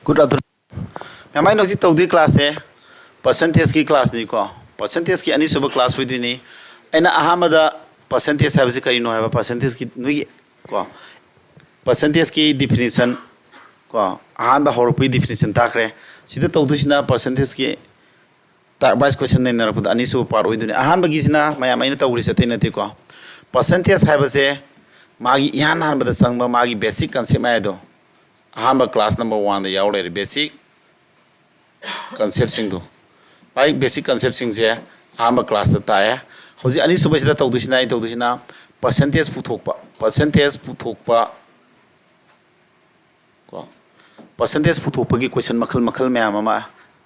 Good afternoon. Am I not the class? Percentage की class नहीं को percentage की अन्य सुबह class हुई थी नहीं ऐना अहमदा percentage है वैसे करी नो है percentage की नहीं को percentage की definition को अहम बाहर definition ताक रहे सीधे तो दूसरा percentage की ताक बाइस question नहीं नरक पुदा अन्य सुबह पार हुई थी नहीं अहम बगी सिना मैं अमाइने तो उड़ी सते नहीं थी को percentage है वैसे मागी यहाँ ना बता संग मागी basic concept में है दो अहम class number 1 याव रहे basic concept सिंधु भाई basic concept सिंह से आम class ता है होजी अनी सुबह से तो दूसरी percentage पुथोकपा को percentage पुथोकपा की question मखल में आमा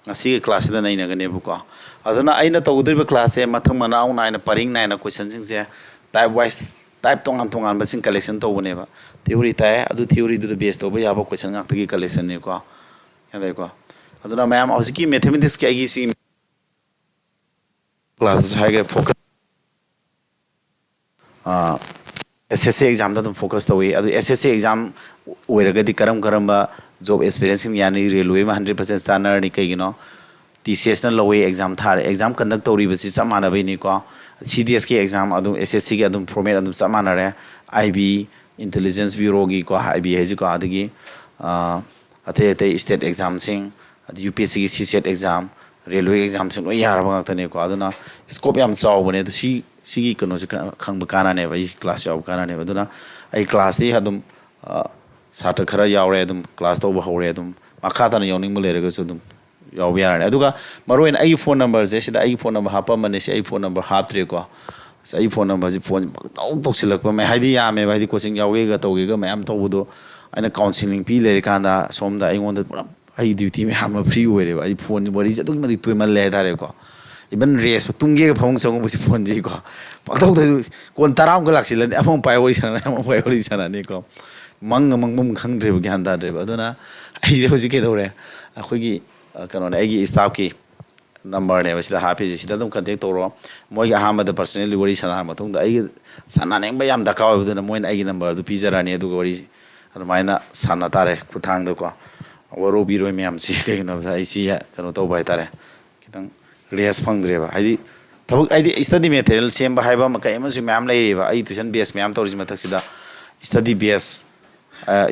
ngasi class da nai na gane bu ko aduna aina tawdriba class e mathang manau na ina paring na ina question sing se type wise type tongan ba sing collection to bone ba theory ta adu theory du base to ba ya ba question ngak gi collection ne ko ya dai ko aduna ma'am hosiki mathematics ki agi si class hai ge focus SSC exam da dum focus to we adu SSC exam oiraga di karam ba job experience in yani railway ma 100% standard ni kai gino TCS na lowe exam thar exam conduct to ri basi samana bai ni ko CDS ki exam adu SSC ki adum format adum samana re IB intelligence bureau gi ko IB he ji ko adigi ate state exam sing UPSC ki CSET exam railway exam sing lo yar ba ta ne ko aduna scope yam chaw bane to si gi kono se khang ba kana ne ba class yaw kana ne aduna ai class di adum साथ खरा यावरे अदम class तो बहौरे अदम मखा तना यावनिंग मुलेरे गसु अदम याव यारने अदुगा मरोइन आई phone number जे सिदा आई phone number हापा मने से आई phone number हात्रे को आई फोन नंबर जे फोन तो सिलक प मे हाइदी यामे हाइदी कोचिंग यावगे ग तोगे ग मैम तो बुदो आइना काउंसलिंग पी लेरे कांदा सोमदा आइगोंदा पुरा आई ड्यूटी में हम फ्री होरे आई फोन बरी जे तुम मदि तुय मन ले दारे को इवन रेस तुंगे फंग संग बसी फोन जी को पक्तो कोन तराम को लाक्सिल अमम पाइ वरी सना ने को मंग मंग खंग्रे ज्ञान दाद्रे अदुना आई होजी के दौरे अखोगी कनो आईगी स्टाफ की नंबर ने बसिदा हाफे सिदा दम कांटेक्ट तोरो मोय अहमद पर्सनली वरी सना मतुंग दा आई सना नेंग याम दका अदुना मोय आईगी नंबर दु पिजरानी अदु वरी अदुमाइना सना तारे खुथांग दो को वरो बिरो म्याम सी कहिनो आई सी कनो तो बाय तारे कितंग रेस फंग्रे बा आईदी थबक आईदी स्टडी मटेरियल सेम बा हाइबा मका एमसु म्याम लेबा आई ट्यूशन बेस म्याम तोरजि मथक सिदा study base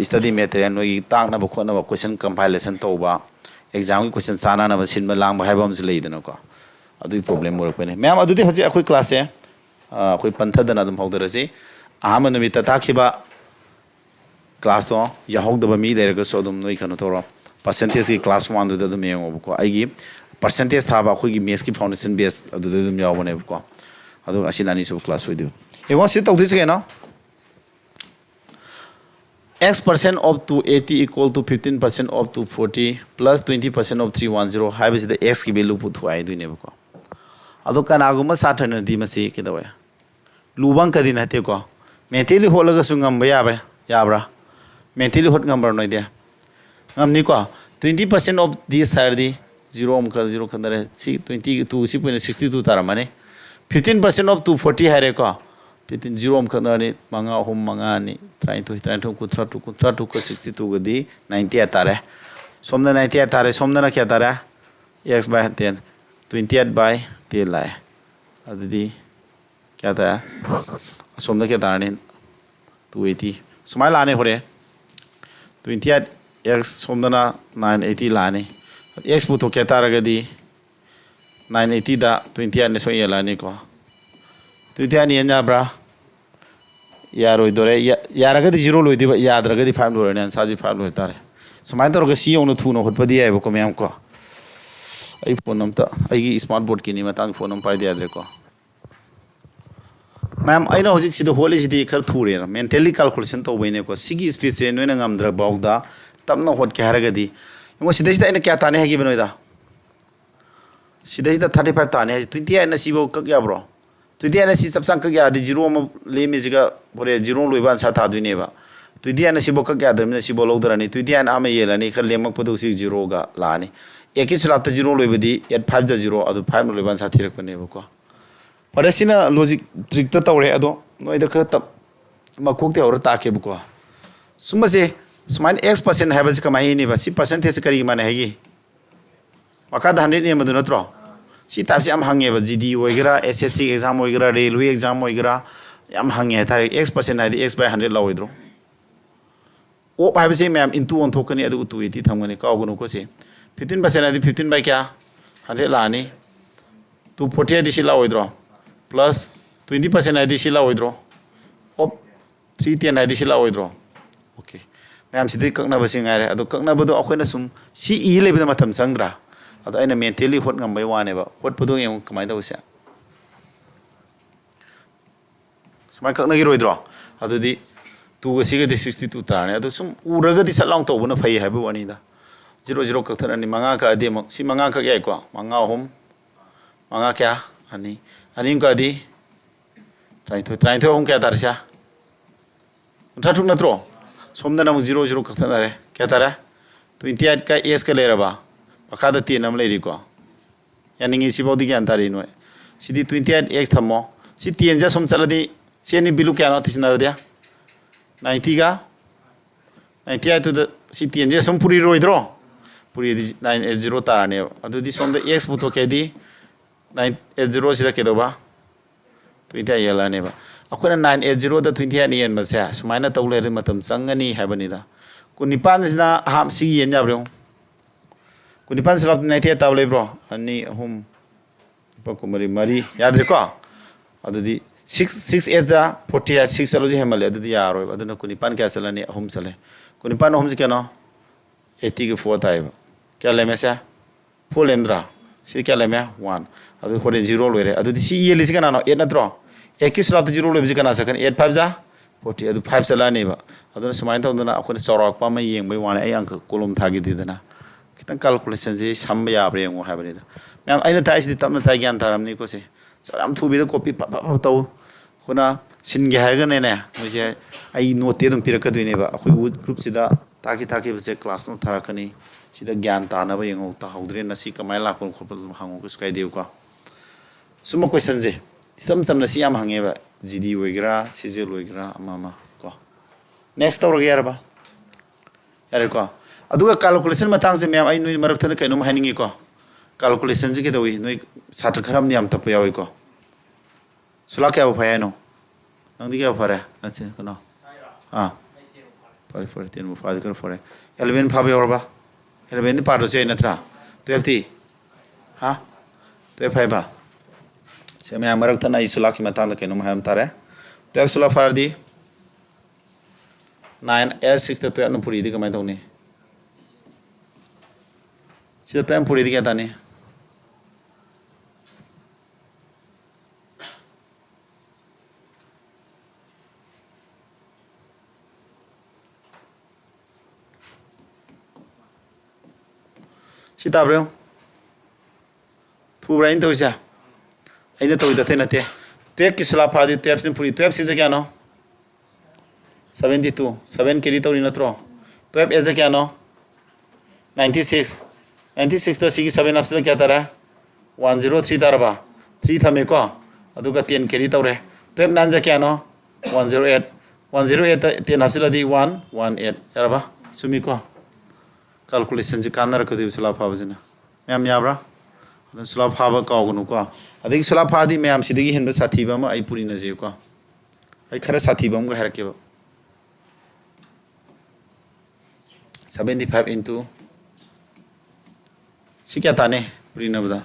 study material no yi tang na bkhona ba question compilation to ba exam ki question chana na ba sin ba lang ba hai bam su lei dana ko adu problem mo rakone ma'am adu de hoje akoi class e akoi pantha dana dum hawdara se ahama numi ta takhiba class to ya hawda ba mi der ga so dum noi khano to ro percentage ki class 1 du da dum yengo ko ai gi percentage tha ba akoi gi maths ki foundation base adu de dum yaw bone ko adu asinani so class hoidu e wa sit tawdi se no X% up to 80 equal to 15% up to 40 plus 20% of 310 high बसे the X की value पुथु आइ दुने बको अदो कनागुम साथन दि मसी के दवे लुबंग कदि नते को मेथेली होलग सुंगम याबे याब्रा मेथेली होट number नय दे ngam ni ko 20% of this side di 0 ka 0 khandare si 22 si 62 taramane 15% of 240 hare ko 15 0 khandare manga hom manga ni 32 kutra tu ko 62 gadi 90 atare somna 90 atare somna na kya tara x by 10 28 by 10 lai adidi kya ta somna kya tara ni 280 smile lane hore 28 x somna na 980 lane x pu to kya tara gadi 980 da 28 ne so yela ni ko 28 ni nya bra यारो इधर यार अगर zero लो इधर याद रखा दी 5 लो रहे हैं साजी 5 लो इधर है समाये तो रखा सी उन्हें थूनो खुद पढ़ी है वो को मैं हमको आई फोन नंबर आई की स्मार्ट बोर्ड की नहीं मैं फोन नंबर पाई दिया दे को मैम आई ना होजिक सीधे होले सीधे खर थूरे ना मेंटली कैलकुलेशन तो वही ने को सिगी स्पीड से नोए ना गमद्र बाउदा तब ना होट क्या रखा दी वो सीधे सीधे इन्हें क्या ताने है कि बनोइदा सीधे सीधे 35 ताने है 28 ना सीबो कब क्या ब्रो तो दिया ना सी सब संग क्या आदि जीरो में ले में जगह बोले जीरो लोई बान साथ आदमी ने बा तो दिया ना सी बोका क्या आदमी ने सी बोलो उधर नहीं तो दिया ना हमें ये लानी कर ले मग पता उसी जीरो का लाने एक ही सुरात जीरो लोई बदी यार 5 जा जीरो अदो 5 लोई बान साथ ही रख बने वो को पर ऐसी ना लॉजिक ट्रिक तो तौरे अदो नो इधर कर तब मकुक ते और ताके बुको सुम्मा से सुमाइन x% है बस कमाई नहीं बस परसेंटेज करी माने है मका 100 ने मदु नत्रो सी टाइप से हम हंगे बस जीडी वगैरह एसएससी एग्जाम वगैरह रेलवे एग्जाम वगैरह हम हंगे था x% है x/100 लाओइद्रो ओ पाइब से मैम इनटू ऑन थोकनी अदु उतु इति थमगनी कावगनु को से 15% है 15 बाय क्या 100 लानी 240 दिसी लाओइद्रो प्लस 20% है दिसी लाओइद्रो ऑप 310 है दिसी लाओइद्रो ओके मैम सिदि ककना बसिं आरे अदु ककना बदो अखोइना सुम सी ई लेबदा मतम संग्रा अदु आइना मेंटली होट ngam bai wane ba hot पदो यं कमाय दवसे सुमाय ककना गिरो इद्रो अदु दी तू गसी गदि 62 ताने अदु सुम उरगा दि सलांग तौबना फै हाबो वानी दा 00 कथन अनि मंगा का अदि मक सी मंगा का याय को मंगा होम मंगा क्या अनि अनि का अदि ट्राइथो होम क्या तारसा उठा ठुक नत्रो सोमदना मु 00 कथन अरे क्या तारा 28 का एस का लेरबा मखादा 10 नम लेरि को यानिंगी सिबोदि ज्ञान तारि नो सिदि 28 x थमो सी 10 जा सोम चलदि सेनि बिलु क्या न तिसनार दिया 90 का 98 to the city and just some puri roidro puri 980 tarane adu di som the x buto ke di 980 sida ke doba 20 yela ne ba akona 980 da 20 ni en ma sa sumaina tawle ri matam sangani habani da kunipan sina ham si yen jabro kunipan slap 90 tawle bro ani hum pa kumari mari yadre ko adu di 6 8 48 6 चलो जी हेमले अदि यारो अदन कुनिपान क्या चलने हम चले कुनिपान हम क्या नो 80 के 4 ताइब क्या लेमे से 4 लेमद्रा सी क्या लेमे 1 अदु होरे 0 लोरे अदु सी ये लिस कना नो 8 नत्रो 1 की स्लॉट 0 लोबि कना सकन 8 5 जा 40 अदु 5 चलाने बा अदन समाइन तौदना अखोने चौरक पा मै येंग बै वाने अंक कोलम थागी दिदना कितन कैलकुलेशन जे सम याब्रे यंगो हाबरे दा मैम आइना थाइस दि तमना थाइ ज्ञान तारमनी को से सराम थुबि द कॉपी तौ खुना सिनगे हागने ने मुझे आई नोट एकदम पिरकदुइने बा अखोइ ग्रुप सिदा ताकि बसे क्लास नो थारकनी सिदा ज्ञान तानबा यंगो ता हौद्रे नसी कमाय लाखों खोपल हांगो को स्काइ देउ को सुम क्वेश्चन जे सम नसी याम हांगे बा जीडी वगैरह सीजल वगैरह अमा को नेक्स्ट तौर गे यारबा यारे को अदुगा कैलकुलेशन मतंग से मैम आई नुइ मरक थन कैनो हाइनिंगी को कैलकुलेशन जे के दोइ नुइ साथ खराम नियम तप यावइ को सुला क्या उपाय नो नंदी क्या उपाय नचे कनो हाँ फरे 10 मुफाद कर फरे 11 फाबे और बा 11 नि पार से नत्रा 12 थी हाँ 12 फाइव बा से मैं अमरक तना ई सुला की मतांग के नो हम तारे 12 सुला फार दी 9 s 6 तो 12 नो पूरी दी कमाई तौनी सिदा 12 पूरी दी क्या ताने ताब्रो थुब्रा इन तौजा अइना तौदा थे नते 12 की सला फादी 12 से पूरी 12 से क्या नो 72 7 केरी तौरी नत्रो 12 एज क्या नो 96 ता सी 7 अपसे क्या तारा 103 तारबा 3 थमे को अदुगा 10 केरी तौरे 12 नांजा क्या नो 108 10 अपसे 118 यारबा सुमी को कैलकुलेशन से कानर को दिव सुला फाब जना मैम याब्रा अदन सुला फाब कावगनु को अदि सुला फादी मैम सिदगी हिंद साथीबा म आई पुरी नजे को आई खरा साथीबा म हरके 75 into सी क्या ताने पुरी नबदा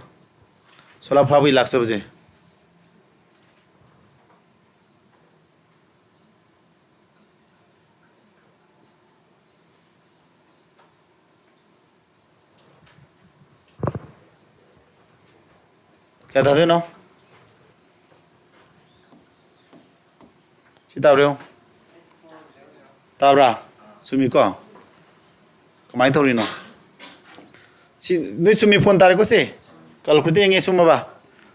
सुला फाब लाख सबजे क्या था नो ताब्रो ताब्रा सुमी को कमाई थोड़ी नो सी नहीं सुमी फोन तारे को से कल खुद यंगे सुमबा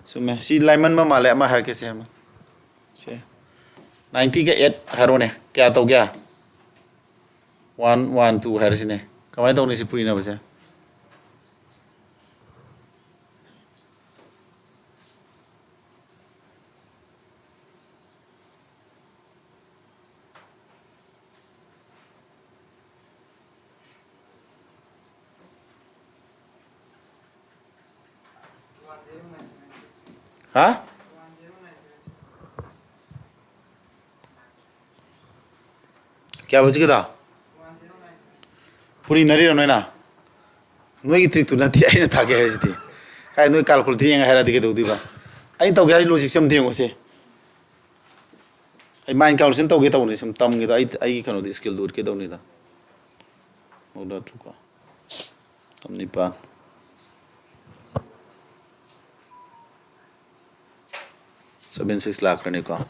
सुमे सी लाइमन में माले अमा हर के से 90 के 8 हरोने क्या तो क्या 112 हर सिने कमाई तो नहीं सी पूरी ना बसे ha kya baj gida puri nari ro na noi ki trick tu na ti ai na tha ke hai ti kai noi calculate yang hai ra di ke do di ba ai tau ga logic sam di ngo se ai mind calculation tau ge tau ni sam tam ge da ai kano di skill dur ke do ni da moda tu ka tam ni pa seven 6 lakh rane ka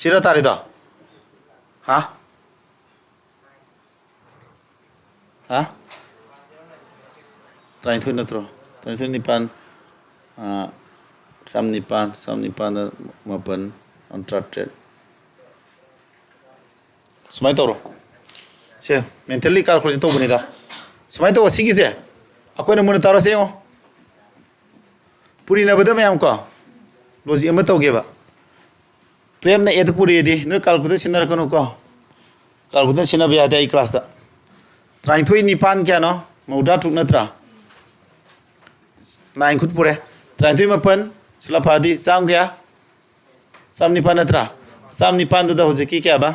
Sira tari da? Ha? Ha? Try to natro. Try to nipan. Sam nipan da mapan uncharted. Sumai toro. Se mentally calculation to bani da. Sumai to wasi ki se. Ako na muna taro se yo. Puri na bada mayam ko. Logic ama to ge ba. तो हमने ये तो पूरी यदि no calculation Sinner कनो को calculation Sinner भी आता है क्लास दा ट्राइंग थोई निपान क्या नो मौदा टुक नत्रा नाइन खुद पूरे ट्राइंग थोई मपन सुला फादी साम क्या साम निपान नत्रा साम निपान तो हो जाकी क्या बा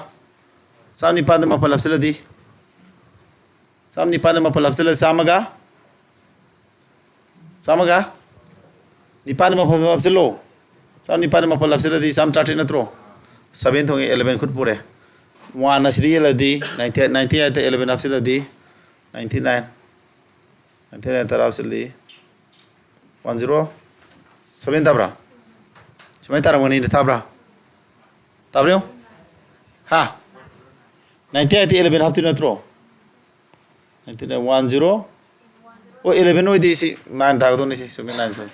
साम निपान तो मपन लफ्ज़ लदी साम निपान तो मपन लफ्ज़ लदी सामगा निपान मपन लफ्ज़ लो साम निपान मपन लफ्ज़ लदी साम चाटे नत्रो 7 थोंगे 11 खुद पूरे 1 असिदी लदी 90 आते 11 आपसे लदी 99 तरह आपसे लदी 10 7 ताब्रा समय तारा मनी ताब्रा ताब्रियो हाँ 90 आते 11 आपसे नत्रो 99 10 ओ 11 होई दी सी 9 तागदो नहीं सी समय 9 तो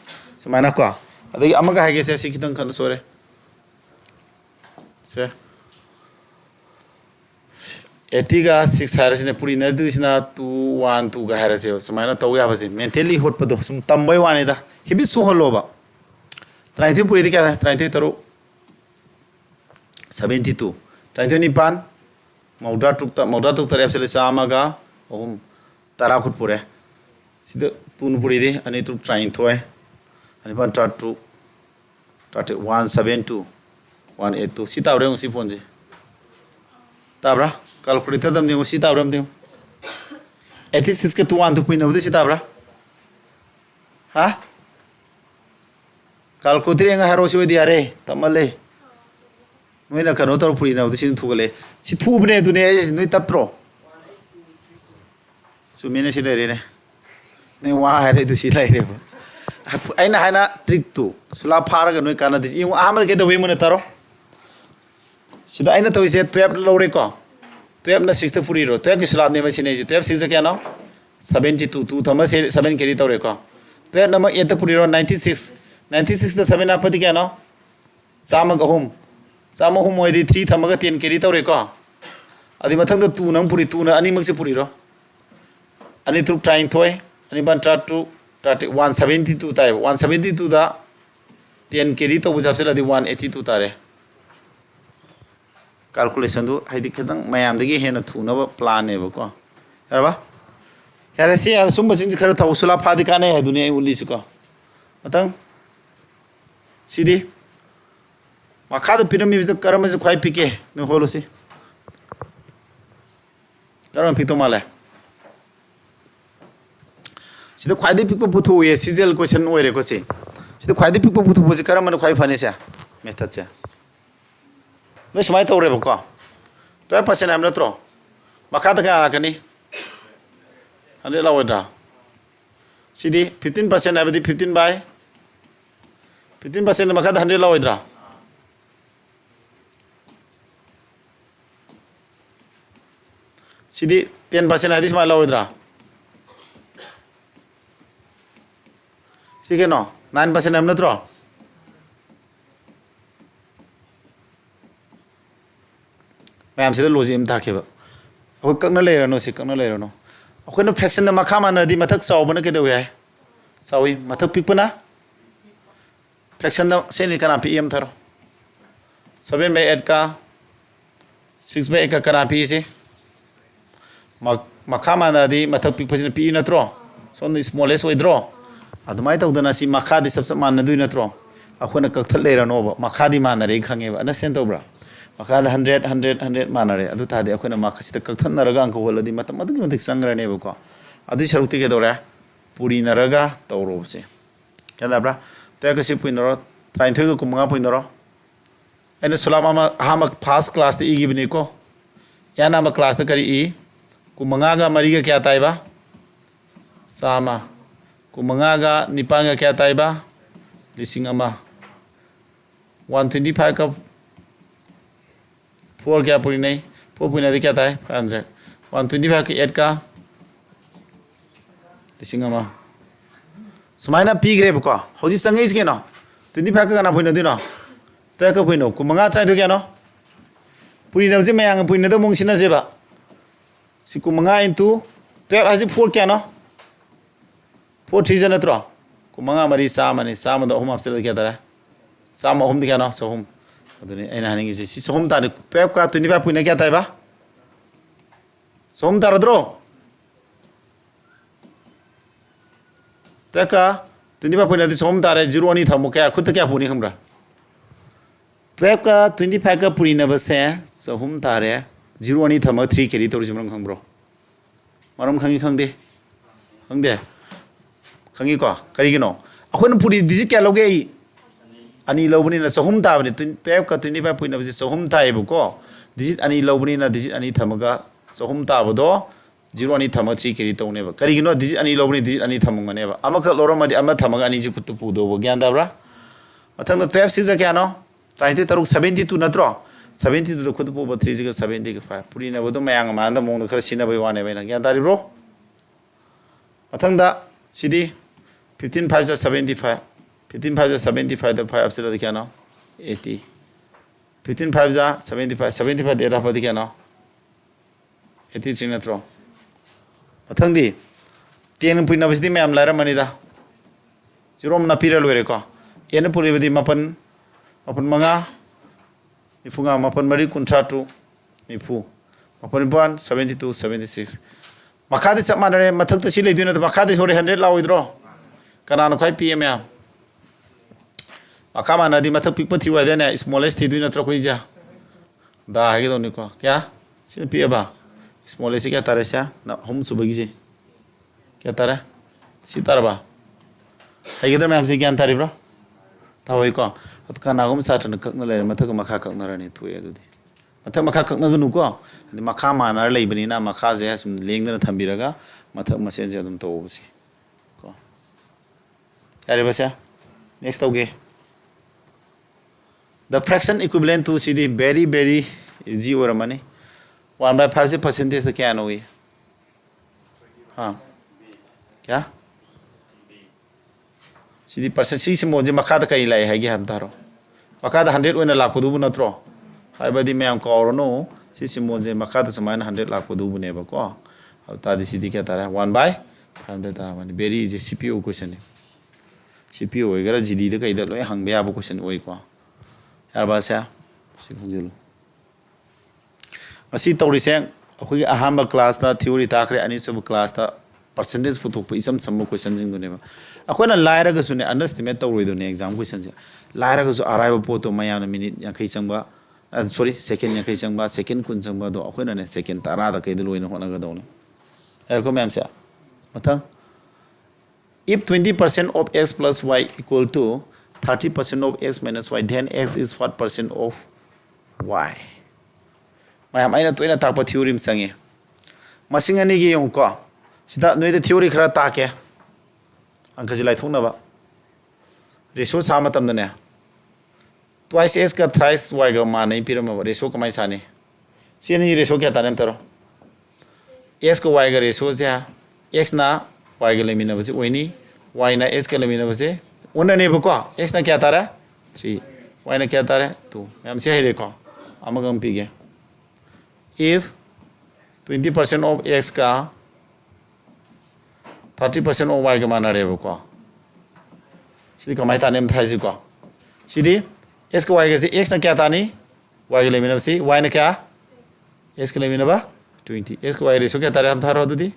समय ना क्या अदगी अमगा है कैसे ऐसी कितन खंड सोरे से 80 का 6 हारे से पूरी नदी से ना 2 1 2 का हारे से समय ना तो क्या बजे मेंटली हॉट पदो सुम तंबई वाने दा हिबी सुहलो बा 30 पूरी क्या था 30 तरो 72 30 निपान मौदा टुक तरह से सामगा ओम तारा खुद पूरे सीधे तून पूरी दे अने तू ट्राइन थोए अने पान टाटू 172 182 si tahu dong si ponje tabra calculator dam ding si tahu dam ding 86 ke 2 puin abdu si tabra ha calculator yang haro si wedi are tamale noi na kano tor puin abdu si thugale si thubne du ne noi tapro su mene si dere ne ne wa hare du si lai re aina hana trick tu sula phara ga noi kana di yung ahmad ke do wi mun taro sida aina to ise 12 lore ko 12 na 6 puri ro 12 ki sula ne ma sine ji 12 6 kya no 72 2 thama 7 carry tore ko 12 na ma 8 puri ro 96 da 7 apati kya no sama hum oi di 3 thama ga 10 carry tore ko adi mathang da 2 nang puri 2 na ani mak se puri ro ani tu trying thoi ani ban tra tu 172 ताए 172 दा 10 carry तो बुझाप से लदी 182 तारे calculation दो हाइदी खतंग मयाम दगी हेन थुनब plan है बको यारबा यारे से यार सुम बसिंग खर था उसला फादी काने है दुनिया उली से को मतंग सीधी मखा तो पिरमी बिज करम से खाई पिके न होलो से करम पितो माले सिदा ख्वाइदे पिकपो पुथो ये सीजल क्वेश्चन ओइरे को से सिदा ख्वाइदे पिकपो पुथो बजे करम मन ख्वाइ फाने से मेथड से न समय तो रे बको तो पर्सेंट हम नत्रो मखा त का कनी हले लावदा सिदी 15% आबदी 15 बाय 15% मखा 100 लावदा सिदी 10% आदि मा लावदा sige no 9% am natro ma'am से लोजी हम थाके अब कक्न लेरनो से कक्न लेरनो अखोन फ्रैक्शन द मखा मानदी मथक चावबन के देउ याय चावी मथक पिकपना फ्रैक्शन द सेनि कना पीएम थारो 7/8 का 6 by 8 kana pi si makha mana di mathak pik phasina pi natro so no smallest oidro adumai tawdana si makha di sab man du natro akhona kakthal leira no ba makha di mana re khange ba na sen tobra makha 100 100 100 mana re adu thadi akhona makha sita kakthal naraga anko holadi matam adu mathik sangra ne ba ko adu sharukti ke dora puri naraga tawro se kada bra ta ka si puinoro train thoi ko kumanga puinoro ena sulama ma hama first class te igi bini ko yana ma class ta kari i kumanga ga mari ga kya tai ba sama kumanga ga nipan ga kya tai ba lising ama 125 ka 4 kya puri nei 4 puri nei kya tai 500 125 ka 8 ka lising ama sumaina pi gre ko hoji sangai is ke no 25 ka na pui na di no ta ka pui no kumanga trai to kya no puri na je mayang pui na to mong sina je ba si kumanga into 12 asi 4 kya no 4 3 jana tro kumanga mari sama ni sama do hum apsel kya tara sama hum di kya no so hum aduni aina haning ji si so hum ta 12 ka 25 pui na kya tai ba so hum ta dro ta ka 25 pui na di so hum ta re 0 ani thamo kya khut kya puni khambra 12 ka 25 ka puri na ba se so hum ta re 0 ani thama 3 carry to jimrang khangbro maram khangi khangde khangde khangi ko kari gino akhon puri digit kya loge ani lobuni na sohum ta bani 12 ka 25 point na sohum ta ibu ko digit ani lobuni na digit ani thamaga sohum ta bodo 0 ani thama 3 carry to ne ba kari gino digit ani lobuni digit ani thamung ne ba amaka loro ma di ama thamaga ani ji kutu pu do bo gyan da bra mathang da 12 6 kya no try to taruk 72 na tro 72 to khud po 3 ga 70 ga 5 puri na bodo mayang ma da mong da khar sina bai wane bai na gyan da ri bro mathang da sidi 15 5 जा 75 15 5 जा 75 the 5 अपसे the क्या ना 80 15 5 जा 75 75 दे रहा क्या ना 83 न throw मथंग दी 10 पुई न बसदी मैं अमलारा मनी दा जुरोम न पीरा लोरे को एन पुरी बदी मपन मपन मंगा निफुंगा मपन मरी कुंट्राटू निफु मपन बन 72 76 मखादे सब मानरे मथक त सिले दुन त मखादे छोरे 100 लाउइद्रो कनानो खाई पी एम मखा मानदी मथक पिक पथि वादेने स्मॉलेस्ट थी दुन नत्र कोई जा दा हागे दोनि को क्या सिन पी बा स्मॉलेस्ट क्या तारे सा ना हम सुबगी से क्या तारे सितार बा हागे तो मैं हमसे ज्ञान तारी ब्रो ता होई को अत कनागम साटन ककन ले मथक मखा ककन रनी थुए दुदी मथक मखा ककन गनु को मखा मानार लेबनी ना मखा जे सुम लेंगदन थंबिरगा मथक मसेन जे दम तोबसी next okay the fraction equivalent to CD very easy or money 1 by 5 percentage क्या ना हुई हाँ क्या CD percent सी से मुझे मकाद कहीं लाए है क्या हम तारो मकाद 100 वाला लाख दूँ ना त्रो हाय बदी मैं हमको और नो सी से मुझे मकाद समान 100 लाख दूँ बने बको अब तादी CD क्या तारा 1 by 500 तारा मानी very easy CPU क्वेश्चन है CPU वगैरह GD द कई द लोए हंग बेया बो क्वेश्चन ओई को यार बासा सिखंजलो मसी तौरिसे अखोई अहाम क्लास ता थ्योरी ताखरे अनि सब क्लास ता परसेंटेज पुथोक इसम सम क्वेश्चन जिंग दुने बा अखोना लायरा ग सुने अंडरस्टिमेट तौरोय दुने एग्जाम क्वेश्चन जे लायरा ग सु अराइव पोतो मयान मिनिट याखै चंगबा सॉरी सेकंड याखै चंगबा सेकंड कुन चंगबा दो अखोना ने सेकंड तारा द कई द लोइन होना ग दौने यार को मैम से मथा if 20% of x plus y equal to 30% of x minus y, then x is what percent of y? Mayam aina to ina takpa theory msangi. Masing ani gi yung ko. Sida noi the theory khara take. Angka jilai thong na ba. Ratio sama tam na ne. Twice x ka thrice y ga ma nahi pirama ba ratio kamai sani. Si ani ratio kya tanem taro. x ko y ga ratio ja x na y के lamina बसे ओइनी y ना x के lamina बसे ओना ने बको x ना क्या तारा 3 y ना क्या तारा 2 हम से हेरे को अमगम पीगे if 20% of x का 30% of y के माना रे बको सिदी कमाई ताने में थाई को सिदी x को y के से x ना क्या तानी y के लेमिना बसे y ना क्या x ka leminaba 20 x ka y ratio kya tare tharo adudi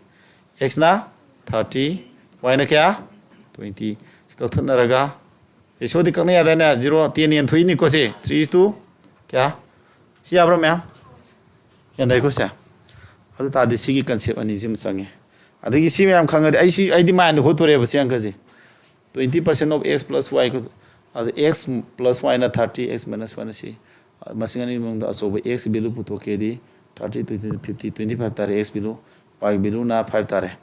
x na 30 y na kya 20 kauthanaraga ratio di kakna yada na 0 10 yen thui ni ko se 3 is to kya si abro ma'am yan dai ko sa adu ta de sigi concept ani jim sange adagi si ma'am khanga de ai di mind ho tore ba siang ka je 20% of x plus y ko x plus y na 30 x minus 1 si masingani mong da so x value puto ke di 30 to 50 25 tare x value y value na 5 tare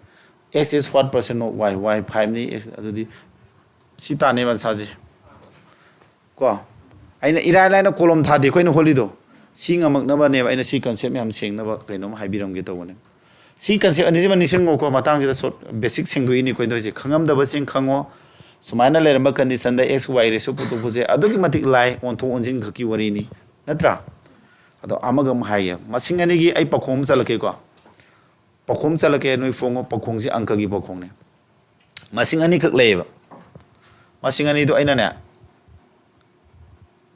x is what percent of y 5 ni x adudi si ta ne ba sa je ko aina irai lai na kolom tha de koina holido si ngamak na ba ne aina si concept yam seng na ba kainom haibiram ge to ne si concept ani jima nising ko matang ji da basic sing do ini koi do je khangam da ba sing khango sumaina leramba condition da x y ratio puto buje adugi matik lai on tho onjin khaki wari ni natra ado amagam haiya masing ani gi ai pakhom chalake ko pakhom chalake noi fongo pakhong ji angka gi pakhong ne masing ani khak leiba masing ani do aina ne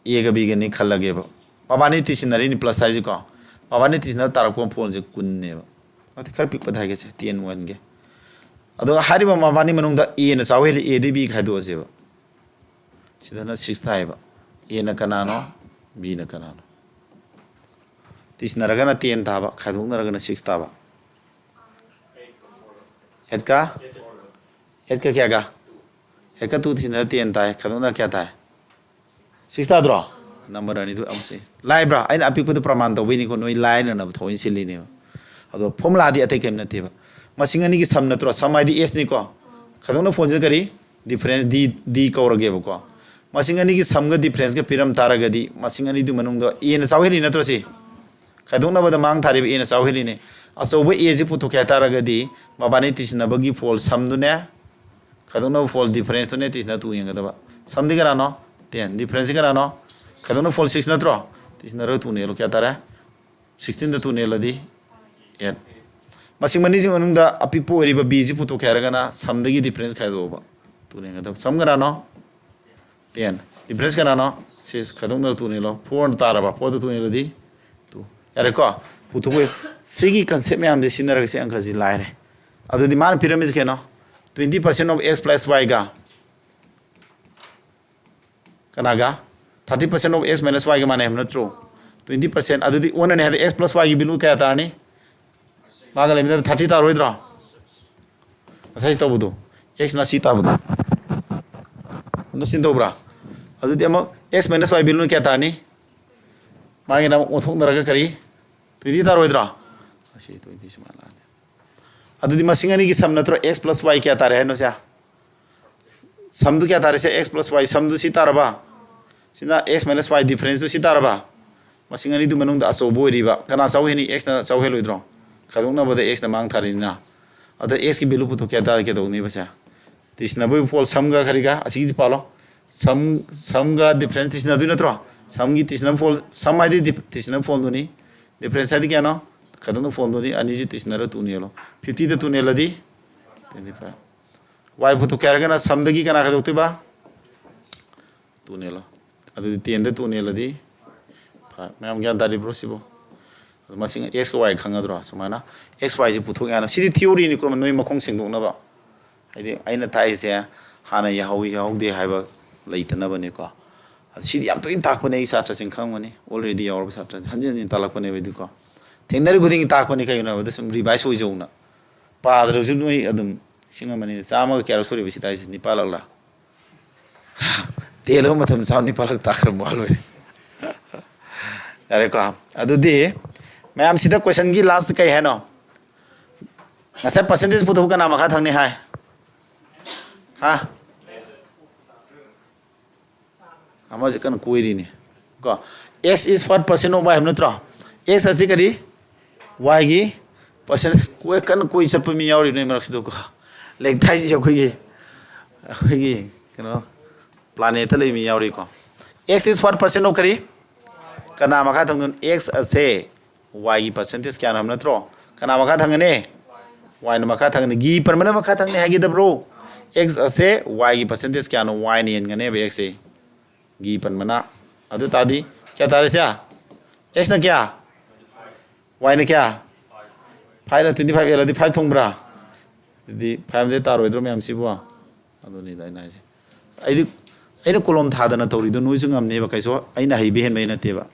a ga b ga ni khallage ba pabani tisinari ni plus size ko pabani tisinari tarakon phone je kun ne ba ati khar pik padha ge se 10 1 ge ado hariba mabani manung da a na saweli a de b khado se ba sidana 6 thai ba a na kanano b na kanano tisinara ga na 10 tha ba khadung na ga na 6 tha ba het ka kya ga het ka tu tisinara 10 thai khadung na kya thai 6 tha dro number ani du amse lai bra aina apik pu praman to bini ko noi lai na na thoin sili ne ado formula di atai kem na te ba masingani gi sam na tro samai di s ni ko khadong na phone je kari difference di ko rage ba ko masingani gi sam ga difference ga piram tara ga di masingani du manung do e na sawheli na tro si khadong na ba da mang thari e na sawheli ne aso ba e ji pu to kya tara ga di babani tisna ba gi fall sam du ne khadong na fall difference to ne tisna tu yeng ga ba sam di ga no 10 difference ga no khadong na fall 6 na tro tisna ro tu ne lo kya tara 16 da tu ne la di 8 masing mani jing anung da apipo eri ba b ji pu to kya ra ga na sam da gi difference khai do ba tu ne ga da sam ga no 10 difference ga no 6 khadong na tu ne lo 4 tara ba 4 da tu ne lo di 2 yare ko pu to we sigi concept me am de sinara ga se angka ji lai re adu di man pyramid ke no 20% of x plus y ga kana ga 30% of x minus y ga mane ham na true 20% adu di one ne ha x plus y gi value kya ta ni maga le 30 ta roidra asai to budu x na si ta budu na sin to bra adu di ama x minus y value kya ta ni magi na othong na ga kari 20 ta roidra asi 20 sima la adu di masingani gi sam na tro x plus y kya ta re no sia sam du kya ta re se x plus y sam du si ta ra ba sina x minus y difference du si ta ra ba masingani du manung da aso boy ri ba kana saw he ni x na saw he loidro khadung na bada x na mang thari na ada x ki value puto kya ta ke do ni basa tisna boy pol sam ga khari ga asi ji palo sam ga difference tisna du na tro sam gi tisna pol sam ai di tisna pol do ni difference adi kya no khadung na pol do ni ani ji tisna ra tu ni lo 50 da tu ne la di 25 y puto kya ra ga na sam da gi kana khaduk ti ba tu ne lo adu 10 da tu ne la di ma'am क्या दारी bro सिबो मसिंग x को y खंगद्रो Sumana x y जी पुथो याना सिदि theory नि को नोय मखोंग सिंगदोंनबा हाइदि आइना थाइसे हाना याहौ दे हाइबा लैतनबा ने को सिदि याम तो इन ताकपने सात्र सिंग खंगमनि ऑलरेडी यावर सात्र हंजन तालकपने बेदि को थेंगनरि गुदिंग ताकपने कयना बद सम रिवाइज होय जौना पाद्रो जु नोय अदम सिंगमनि चामा क्यारो सोरि बिसि ताइस निपालला तेलो मथम साउ निपालक ताखर मोलवे अरे को अदुदी मैम सिदा क्वेश्चन की लास्ट कई है नो ऐसे परसेंटेज पुतो का नाम खा थंगने है हाँ हमारे जगह कोई नहीं को x is what percent of y हम नत्रा x ऐसे करी y की परसेंट कोई सब पे मियाँ और इन्हें मरक सिद्धो को लेकिन थाई जो कोई क्या प्लानेट ले मियाँ और eco x is what percent of करी kana maka thangdun x ase y gi percentage kya nam natro kana maka thangane y na maka thangane gi permana maka thangne hagi da bro x ase y gi percentage kya no y ni ngane be x e gi permana adu tadi kya tare sia x na kya Y ने क्या 5 ना 25 एलदी 5 थोंब्रा दी 500 तारोइद्रो ma'am सिबो अदुनी दाइना से अइना kolam थादना तौरिदो नोइसु ngamne ba kaiso aina heibe hen mai na teba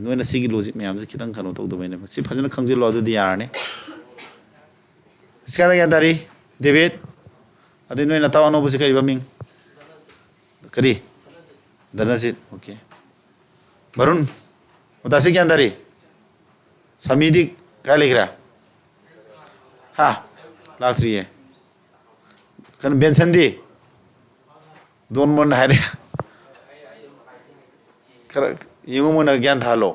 noina sigi logic ma'am से खितंग खनो तौदो मैंने सि फजन खंगजिलो अदुदी यारने इसका क्या दारी डेविड अदि नोइना ताव अनोबो से करिबा मिंग करी धनसित ओके वरुण उदासी क्या दारी समीदी क्या लिख रहा हाँ लास्ट रही है कन बेंसन दी दोन मन है रे कर यंगो मन ज्ञान था लो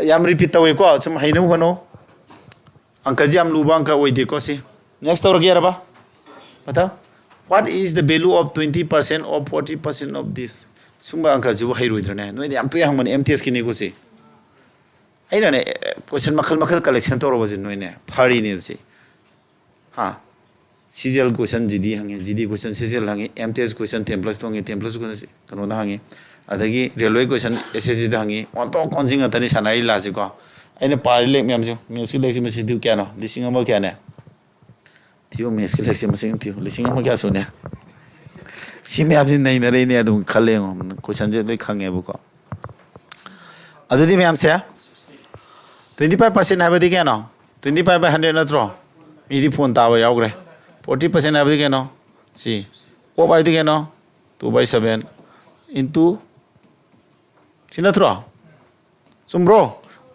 याम रिपीट तवे को चम हाइनो हनो अंक जी हम लुबा अंक ओइ दे को सी नेक्स्ट और क्या रबा बताओ what is the value of 20% or 40% of this Sumba अंक जी वो हाइरो इधरने नोइ याम तो yang मन MTS की निको सी अइना ने क्वेश्चन मखल मखल कलेक्शन तो रोबो जिन नोइ ने फारी ने सी हाँ CGL question GD हंगे GD question CGL हंगे MTS question 10 plus तो हंगे 10 प्लस क्वेश्चन कनो ना हंगे अदगी रेलवे क्वेश्चन SSC दा हंगे ऑन तो कॉन्जिंग अतनी सनाई लासी को अइने पारी लेक मैम जो म्यूजिक लेक्सी में सिद्धू क्या नो लिसिंग अमा क्या ने थियो मेस के लेक्सी में सिंग थियो लिसिंग अमा क्या सुने सी में आप जिन नहीं नरे ने अदुम खले क्वेश्चन जे ले खंगे बुको अदुदी मैम से 25% है क्या नो 25/100 नत्रो इदी फोन ताबा यावग्रे 40% है क्या नो सी ओ बाय क्या नो 2/7 into सी नत्रो सुम्ब्रो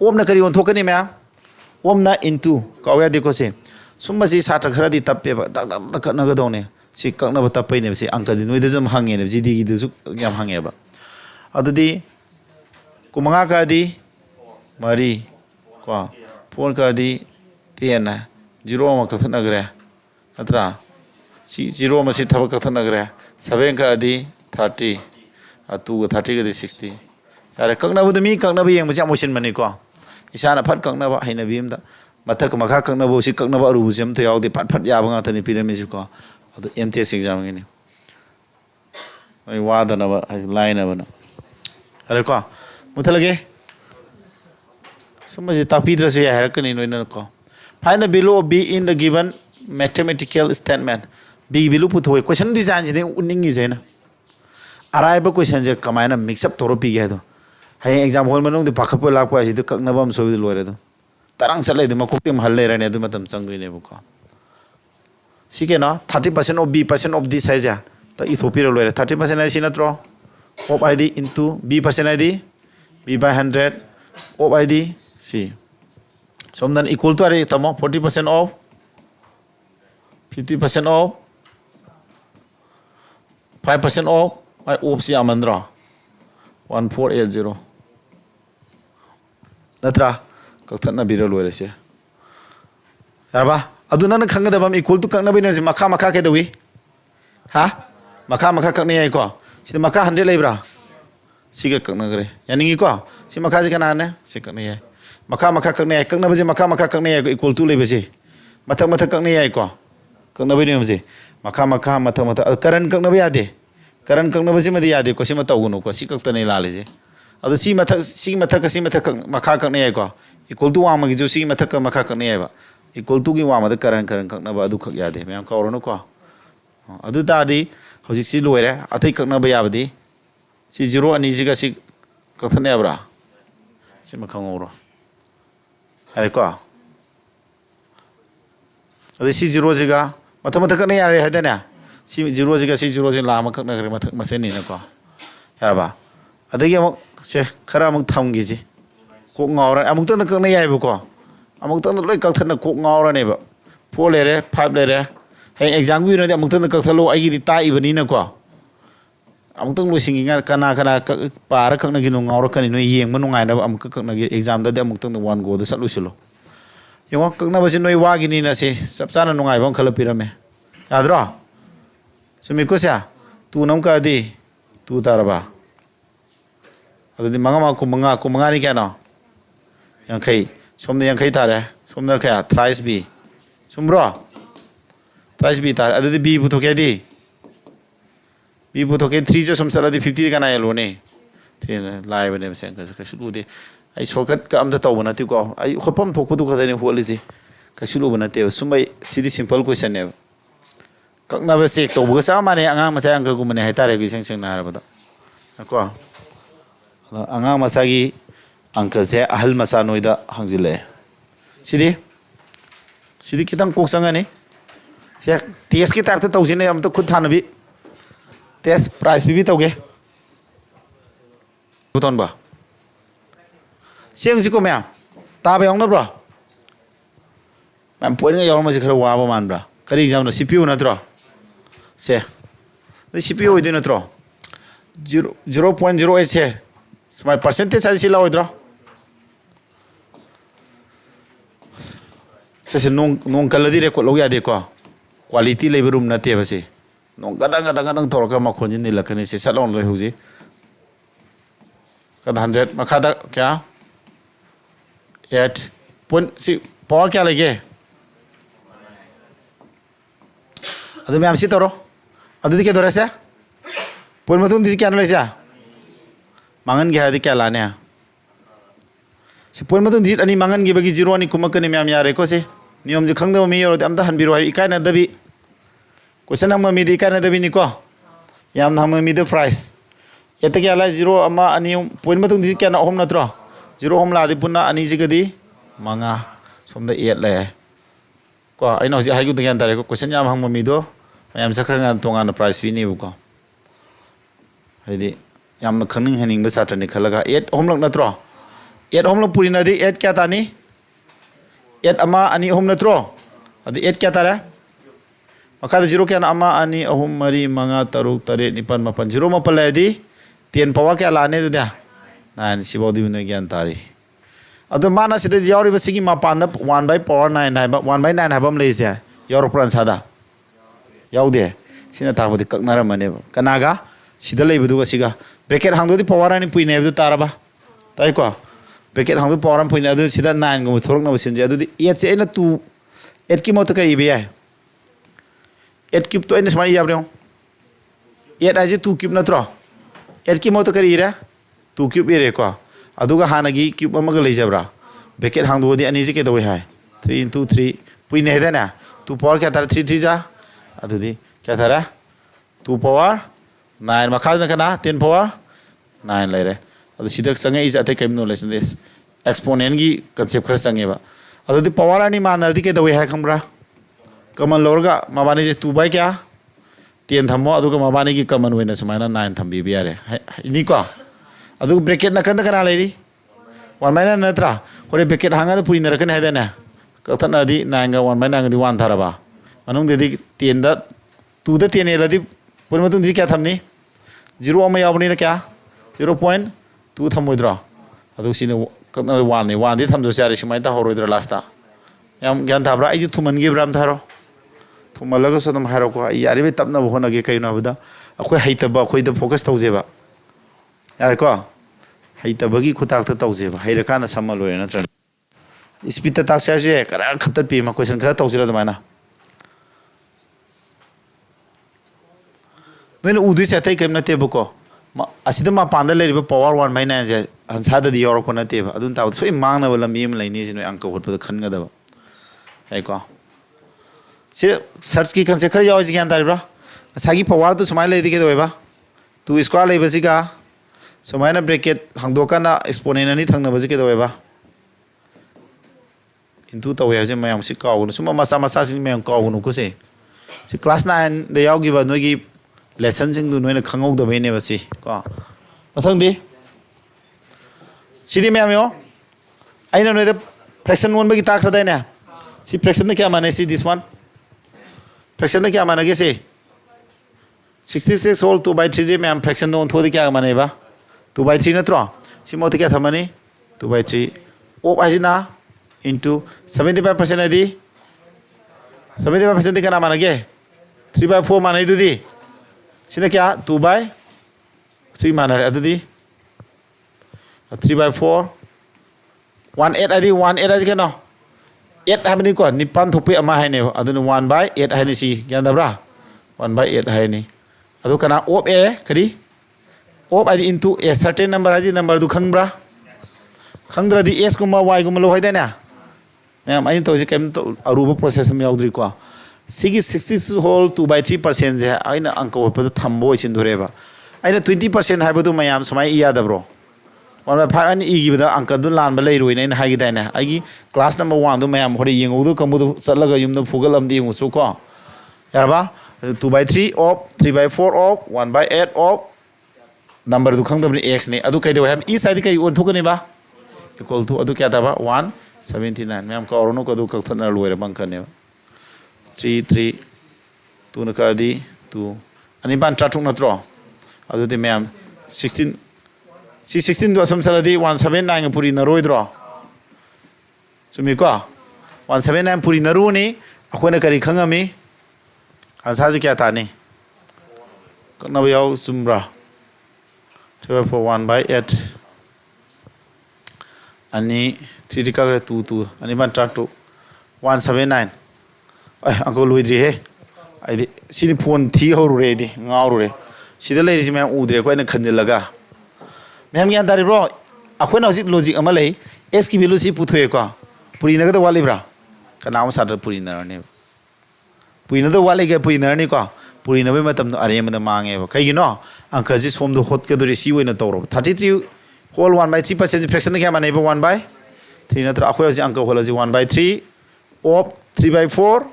ओम ना करी ओंथोकनी मैम ओम ना into कावया देखो से सुम्बा सी साथ खरदी तप्पे दक दक दक नगदोने सी कक्नब तप्पै ने सी अंक दिन नोइद जम हांगे ने जीडी गी दसु याम हांगे बा अदुदी कुमंगा का दी मरी को फोन का दी 10 0 मा कथनगरे अत्रा सी 0 मा सी थब कथनगरे 7 का दी 30 2 का 30 का दी 60 यारे कक्नब द मी कक्नब यंग मजा मोशन मनी को इसाना फट कक्नब हैना बीम दा मथक मखा कक्नब सी कक्नब अरु सेम तो यावदे फट फट याब nga तनी पिरामिड को अदु MTS एग्जाम गिनी ओइ वादना बा लाइन बना अरे को मुथलगे समझे तापीद्रसु या हरकनी नोइना को find the value of b in the given mathematical statement b value पुथोय क्वेश्चन डिजाइन जे उनिंगी जेना अराइबा क्वेश्चन जे कमायना मिक्स अप तोरो पी गे दो हाय एग्जाम हॉल मनों दे पाखप लाकपा जि कक्नबम सोबि लोरे दो तरंग चले दे मकोक्ते महल ले रने दो मतम चंगुइने बुको सिके ना 30% of b% of this है जा तो इथोपिरो लोरे 30% है सिनत्रो of id into b% id b/100 of id c somdan equal to are tamo 40% of 50% of 5% of of si amandra 1480 natra kakthana biro loire se yarba aduna na khanga dabam equal to kakna bina makha makha ke dawi ha makha makha kakne ai ko si makha 100 leibra si ke kakna gre yani ko si makha ji kana ne si kakne ai makha makha kakne ai kakna baje makha makha kakne ai equal to lebe se mathak mathak kakne ai ko kakna bine baje makha makha mathak mathak karan kakna ba yade karan kakna baje madi yade ko si matauguno ko si kakta nei lale je adu si mathak makha kakne ai ko equal to wa ma gi jo si mathak makha kakne ai ba equal to gi wa ma da karan kakna ba adu khak yade me am kauro no ko adu ta di hojik si loire athai kakna ba yabadi si 0 ani ji ga si kathane abra si makhang oro अरे को अदे सी 0 जिगा मथ मथ कने यारे हदना सी 0 जिगा सी 0 जि लाम कने गरे मथ मसेनि न को यारबा अदे गे से खरा मक थमगी जी को ngawra amuk tan कने याय बको amuk tan लोय कथन को ngawra ने बा 4 लेरे 5 लेरे हे एग्जाम गु न amuk tan कथलो आगी दि ताइ बनि न को amuk tan lo singi nga kana kana para kakna gi no ngawra kani no yeng ma nungai na amuk kakna gi exam da amuk tan one go da satlu silo yong kakna ba sin noi wa gi ni na se sap sana nungai bang khala pirame yadro sumi ko sia tu nam ka di tu taraba adu di manga ma ko manga ni kya no yang khai somne yang khai tare somna kya thrice b sumbro thrice b tar adu di b bu to kya di b bu to ke 3 jo som sala di 50 ka na yelo ne 3 lai bane se ka su de ai shortcut ka amda tawba nati ko ai hopam thokpadu khadani holisi kasu luba nate sumai sidi simple question ne kakna ba check tawba sa mane anga macha ang ko mane haitare gi seng na harabada ko anga masagi angka se ahal masa noida hangjile sidi kitang kok sangani se ts ki type ta tawjine am to khud thanabi ts price bi tawge buton ba seng si ko mya ta ba yong na bro man point nga yong ma se khara wa ba man bra kari exam no cpu na tro se cpu ide na tro 0.08 se smart percentage sai si law dro se nong kaladi re ko lo ya de ko quality le room na te ba se nong gadang thor ka ma khonjin ni lakani se salon le huji ka 100 makhada kya 8 point si power kya lege adu me am si toro adu ke dora se point matung di kya no le sa mangan ge hadi kya lane si point matung di ani mangan ge bagi 0 ani kumakani me am yare ko se नियम जे खंगदब me your अमदा हनबिरो इकाय ना दबी question हम मी इकाय ना दबी निको याम हम me the price एते के अला 0 अमा अनि पॉइंट मतुंग दि क्या ना होम नत्रो 0 होम लादि पुन्ना अनि जिगदि मंगा सोमदा 8 ले को आई नो जे हाइगु द ज्ञान तारे को क्वेश्चन याम हम मी दो याम सखरंगा तोंगा ना प्राइस फी नि को हाइदि याम खनिंग हनिंग ब सात्रनि खलगा 8 होम लक नत्रो 8 होम लक पुरिना दि 8 क्या तानी 8 ama ani ahum natro adi 8 kya tara makada 0 kya na ama ani ahum mari manga taruk tare nipan mapan 0 mapal adi 10 pawa kya lane du dia nan sibodi bino gyan tari adu mana sida yawri basigi mapan da 1 by power 9 hai ba 1 by 9 habam le sia yawro pran sada yawde sina tabodi kaknara mane kanaga sida leibudu siga bracket hangdo di power ani puine bu taraba tai ko packet हम power पुना सिदा 9 गो थोरक न सिनजे अदुदि 8 से एना 2 8 की मत करी बे 8 cube तो एना समा याब्रे 8 आजे 2 क्यूब नत्रो 8 की मत करी रे 2 क्यूब रे को अदुगा हानगी क्यूब अमग लेजब्रा पैकेट हांदोदि अनि जे के दवे हाय 3 into 3 पुइने हेदना 2 पावर क्या तारा 3 3 जा अदुदि क्या तारा 2 पावर 9 मखाज न कना 10 पावर 9 लेरे अदु सिदक संगे इज अते केम नॉलेज दिस एक्सपोनेंट की कांसेप्ट खर संगे बा अदु दि पावर अनि मानरदि के दवे है खमरा कमन लोरगा माबानी जे 2 बाय क्या 10 थमो अदु का माबानी की कमन होइना समाना 9 थम्बी बि यारे इनी को अदु ब्रैकेट न कंद करा लेरी 1 बाय 9 नत्रा होरे ब्रैकेट हांगा पुरी न रखन हेदना कथन अदि 9 गा 1 बाय 9 दि 1 थारबा मनों दि 10 दा 2 दा 10 एलदि पुर मतुं दि क्या थमनी 0 अमा यावनी न क्या 0.2 थमोद्रा अदु सिने कतना 1 ने 1 दि थमदो चारे सिमाय ता होरोद्रा लास्टा याम ज्ञान थाब्रा आई थुमन गे ब्राम थारो थुमलगो सदम हारो को यारे बे तपना होना गे कइनो बदा अखोय हैतबा अखोय द फोकस तौजेबा यारे को हैतबगी खुताक त तौजेबा हैरकाना समल होय नत्र स्पीड ता ताक्साजे करा खतर पी मा क्वेश्चन खरा तौजेरा दमाना नोन उदि सेतै केम नते बको असिदा मा पांदा लेरिबा पावर 1 by 9 जे अंसादा दि योरो को नते बा अदुन ताव सोय मांगना बला मीम लाइनी सिनो अंक होतबा खनगदबा है को से सर्च की कंसेप्ट खर याव ज्ञान तारिब्रा सागी पावर तो समाय लेदि के दोबा 2 स्क्वायर लेबसिगा समायना ब्रैकेट हांदोकाना एक्सपोनेंट अनि थंगना बजि के दोबा इनटू तवे जे मयम सि कावनु सुमा मसा मसा सि मयम कावनु को से क्लास 9 द यावगिबा नोगी लेसन सिंग दु नोइना खंगौ दबेने बसि को मथंदि सिदि मयम यो आइना नोइदा फ्रैक्शन 1 बगी ताखरदाइना सी फ्रैक्शन क्या माने सी दिस वन फ्रैक्शन क्या माने से 66 होल 2 by 3 जे मैम फ्रैक्शन दो थोड़ी क्या माने बा 2 by 3 नत्रो सी मोते क्या थमनी 2 by 3 ओ आजिना इनटू 75% आदि 75% क्या माने गे 3 by 4 माने दुदी सिने क्या 2 by 3 माने अदुदी 3 by 4 18 आदि 18 आदि क्या नो 8 हाबनी को निपान थोपे अमा हाइने अदुन 1 by 8 हाइने सी ज्ञान दब्रा 1 by 8 हाइने अदु कना ऑफ ए करी ऑफ आदि इनटू ए सर्टेन नंबर आदि नंबर दु खंगब्रा ꯈꯪꯗ꯭ꯔꯗꯤ x y ꯂꯧ ꯍꯥꯏꯗꯥꯏꯅꯦ ꯃꯌꯥꯝ ꯑꯩꯅ ꯇꯧꯔꯤꯁꯦ ꯀꯩꯝꯇ ꯑꯔꯨꯕ ꯄ꯭ꯔꯣꯁꯦꯁ ꯑꯃ ꯌꯥꯎꯗ꯭ꯔꯤꯀꯣ ꯁꯤꯒꯤ 60 ꯍꯣꯜ 2/3%ꯁꯦ ꯑꯩꯅ ꯑꯪꯀ ꯍꯣꯠꯄꯗ ꯊꯝꯕ ꯑꯣꯏꯁꯤꯟꯗꯣꯔꯦꯕ ꯑꯩꯅ 20% ꯍꯥꯏꯕꯗꯨ ꯃꯌꯥꯝ ꯁꯨꯃꯥꯏꯅ ꯏ ꯌꯥꯗꯕ꯭ꯔꯣ 1/5 ꯑꯩꯅ ꯏꯈꯤꯕꯗ ꯑꯪꯀꯗꯨ ꯂꯥꯟꯕ ꯂꯩꯔꯣꯏꯅ ꯑꯩꯅ ꯍꯥꯏꯈꯤꯗꯥꯏꯅꯦ ꯑꯩꯒꯤ ꯀ꯭ꯂꯥꯁ ꯅꯝꯕꯔ 1ꯗꯣ ꯃꯌꯥꯝ ꯍꯣꯔꯦꯟ ꯌꯦꯡꯍꯧꯗ ꯀꯥꯡꯕꯨꯗꯨ ꯆꯠꯂꯒ ꯌꯨꯝꯗ ꯐꯨꯒꯠꯂꯝꯗ ꯌꯦꯡꯉꯨꯆꯣ ꯀꯣ ꯌꯥꯔꯕ 2/3 of 3/4 of 1/8 of ꯅꯝꯕꯔꯗꯨ ꯈꯪꯗꯕꯅꯤ x ꯅꯤ ꯑꯗꯨ ꯀꯩꯗꯧꯋꯦ ꯍꯥꯏꯕ ꯏ ꯁꯥꯏꯗꯤ ꯀꯩ ꯑꯣꯟꯊꯣꯛꯀꯅꯤꯕ equal to ꯑꯗꯨ ꯀꯌꯥ ꯇꯥꯕ 179 ꯃꯌꯥꯝ ꯀꯥꯎꯔꯅꯨ ꯑꯗꯨ ꯀꯛꯊꯠꯅ ꯂꯣꯏꯔꯕ ꯑꯪꯀꯅꯦꯕ 3 2ꯅ ꯀꯛꯑꯗꯤ 2 ꯑꯅꯤꯄꯥꯟ ꯆꯥꯇ꯭ꯔꯨꯛ ꯅꯠꯇ꯭ꯔꯣ ꯑꯗꯨꯗꯤ ꯃꯌꯥꯝ 16 ꯁꯤ 16ꯗꯣ ꯑꯁꯨꯝ ꯆꯠꯂꯗꯤ 179ꯒ ꯄꯨꯔꯤꯅꯔꯣꯏꯗ꯭ꯔꯣ ꯆꯨꯝꯃꯤꯀꯣ 179 ꯄꯨꯔꯤꯅꯔꯨꯅꯤ ꯑꯩꯈꯣꯏꯅ ꯀꯔꯤ ꯈꯪꯉꯝꯃꯤ ꯑꯟꯁꯥꯔꯁꯤ ꯀꯌꯥ ꯇꯥꯅꯤ ꯀꯛꯅꯕ ꯌꯥꯎ ꯆꯨꯝꯕ꯭ꯔꯥ 1/8 ꯑꯅꯤ 3 ꯀꯛꯈ꯭ꯔꯦ 2 ꯑꯅꯤꯄꯥꯟ ꯆꯥꯇ꯭ꯔꯨꯛ 179 ꯑꯪꯀ ꯂꯣꯏꯗ꯭ꯔꯤꯍꯦ ꯑꯩꯗꯤ ꯁꯤꯗꯤ ꯐꯣꯟ ꯊꯤ ꯍꯧꯔꯨꯔꯦ ꯑꯩꯗꯤ ꯉꯥꯎꯔꯨꯔꯦ ꯁꯤꯗ ꯂꯩꯔꯤꯁꯤ ꯃꯌꯥꯝ ꯎꯗ꯭ꯔꯦ ꯑꯩꯈꯣꯏꯅ ꯈꯟꯖꯤꯜꯂꯒ ꯃꯌꯥꯝ ꯒ꯭ꯌꯥꯟ ꯇꯥꯔꯤꯕ꯭ꯔꯣ ꯑꯩꯈꯣꯏꯅ ꯍꯧꯖꯤꯛ ꯂꯣꯖꯤꯛ ꯑꯃ ꯂꯩ ꯑꯦꯁꯀꯤ ꯚꯦꯂꯨꯁꯤ ꯄꯨꯊꯣꯛꯑꯦꯀꯣ ꯄꯨꯔꯤꯅꯒꯗꯕ ꯋꯥꯠꯂꯤꯕ꯭ꯔꯥ ꯀꯅꯥꯒꯨꯝꯕ ꯁꯥꯇ꯭ꯔ ꯄꯨꯔꯤꯅꯔꯅꯦꯕ ꯄꯨꯔꯤꯅꯗꯕ ꯋꯥꯠꯂꯤꯒ ꯄꯨꯔꯤꯅꯔꯅꯤꯀꯣ ꯄꯨꯔꯤꯅꯕꯒꯤ ꯃꯇꯝꯗꯣ ꯑꯔꯦꯝꯕꯗ ꯃꯥꯡꯉꯦꯕ ꯀꯩꯒꯤꯅꯣ ꯑꯪꯀꯁꯤ ꯁꯣꯝꯗ ꯍꯣꯠꯀꯗꯣꯔꯤ ꯁꯤ ꯑꯣꯏꯅ ꯇꯧꯔꯕ 33 ꯍꯣꯜ 1/3% ꯐ꯭ꯔꯦꯛꯁꯟꯗ ꯀꯌꯥ ꯃꯥꯟꯅꯩꯕ 1/3 ꯅꯠꯇ꯭ꯔꯥ ꯑꯩꯈꯣꯏ ꯍꯧꯖꯤक ꯑꯪꯀ ꯍꯣꯠꯂꯁꯤ 1/3 of 3/4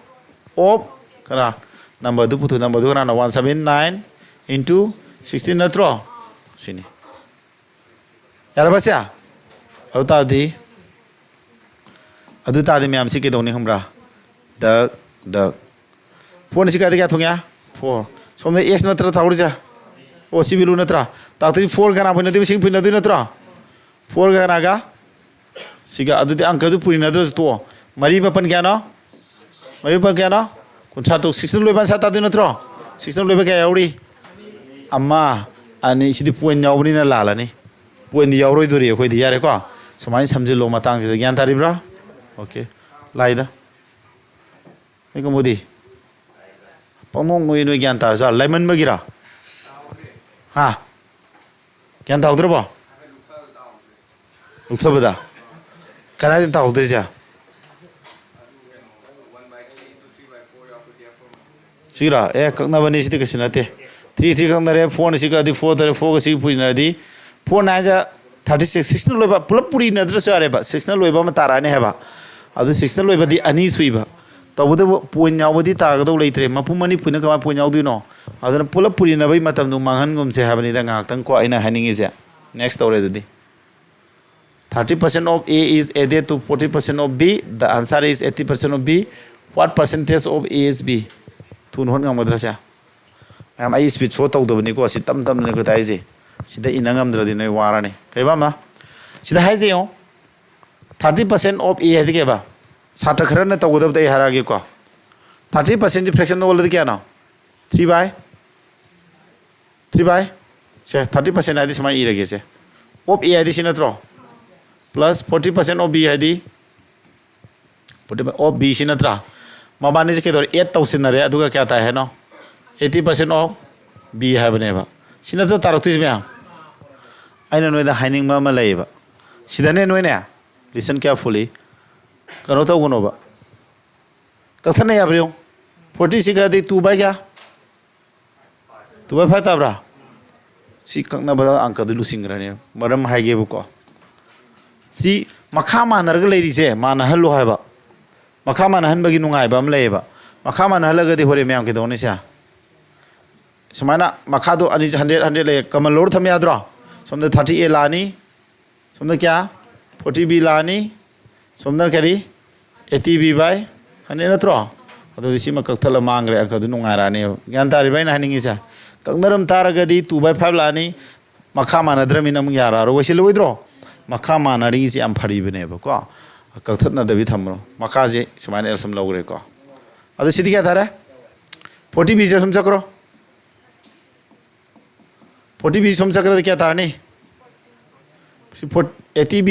of ꯀꯅꯥ ꯅꯝꯕꯔꯗꯨ ꯄꯨꯊꯣꯛ ꯅꯝꯕꯔꯗꯨ ꯀꯅꯥꯅ 179 into 16 ꯅꯠꯇ꯭ꯔꯣ ꯁꯤꯅꯤ ꯌꯥꯔꯕꯁꯦ ꯑꯗꯨ ꯇꯥꯔꯗꯤ ꯃꯌꯥꯝꯁꯤ ꯀꯩꯗꯧꯅꯤ ꯈꯪꯕ꯭ꯔꯥ ꯗꯛ ꯐꯣꯟꯁꯤ ꯀꯥꯏꯗ ꯀꯌꯥ ꯊꯣꯡꯉꯦ 4 ꯁꯣꯝꯗ x ꯅꯠꯇ꯭ꯔꯥ ꯊꯥꯎꯔꯤꯁꯦ ꯑꯣ ꯁꯤ ꯚꯦꯂꯨ ꯅꯠꯇ꯭ꯔꯥ ꯇꯥꯛꯇꯣꯏꯁꯤ 4 ꯀꯅꯥ ꯐꯣꯏꯅꯗꯣꯏꯕ ꯁꯤ ꯐꯣꯏꯅꯗꯣꯏ ꯅꯠꯇ꯭ꯔꯣ 4 ꯀꯅꯥꯒ siga adu di angka du purina du to mari papan kya no 56 loiban sa ta du natro 6 loiba kya yauri amma ani sidi point yauri na lala ni point yauroi duri khoi di yare ko sumai samjilo matang ji gyan taribra okay laida eko modi pamong noi noi gyan tar sa lemon magira ha gyan ta udra ba uthabada kada din ta udra ja sira kakna bani sidi kasinate 3 3 kakna re 4 sika di 4 tare 4 sika purina di 4 na ja 36 16 loiba pulap purina dra sa ba 16 loiba ma tarane heba adu 16 loiba di ani suiba tawuda point yawdi tagado leitre mapumani puna kama point yawduino adana pulap purina bai matam nu manghan gum se habani da ngak tang ko aina haningi je next tawre dudi 30% of A is added to 40% of B. The answer is 80% of B. What percentage of A is B? Thun hon ngam madrasa. Am I speed so tau dabani ko si tam ne ko tai je. Sida inangam dradi noi warane. Kai ba ma? Sida hai je yo. 30% of A hai ke ba. Sata khara na tau dab dai harage ko. 30% fraction no bolde kya na? 3 by se 30% adi samai I rage se. Of A adi sinatro. Plus 40% of B है 40% of B सी नत्रा मबानी से क्या 8,000 नरे अदुगा क्या था है ना 80% of B है बने बा सी नत्रा तारक्तुज में आइना नोई दा हाइनिंग मा मलाई बा सिदाने नोई ने listen carefully करो तो गुनो बा कथन नहीं आबरियो 40 सी का दी 2 by क्या 2 by 5 ताबरा सी कंगना बदा अंक दुलु सिंगरने मरम हाइगे बुको si makha manarga leirise mana hallo haiba makha man han bagi nungai bam leiba makha man halaga di hore myam ke doni sia samana makha do ani 100 le kamal lor tham yadra somda 30 a lani somda kya 40 b lani somda kari 80 b by hane natro adu si makak thala mangre ka du nungai rani gyan tari bai na haningi sia kangdaram taraga di 2 by 5 lani makha manadra minam yara ro wasi loidro makha manari si am phari bene ba ko kakthat na dabi thamro makha je sumane elsam logre ko adu sidi kya thara 40 b se sum chakro 40 b sum chakra kya tarni si 80 b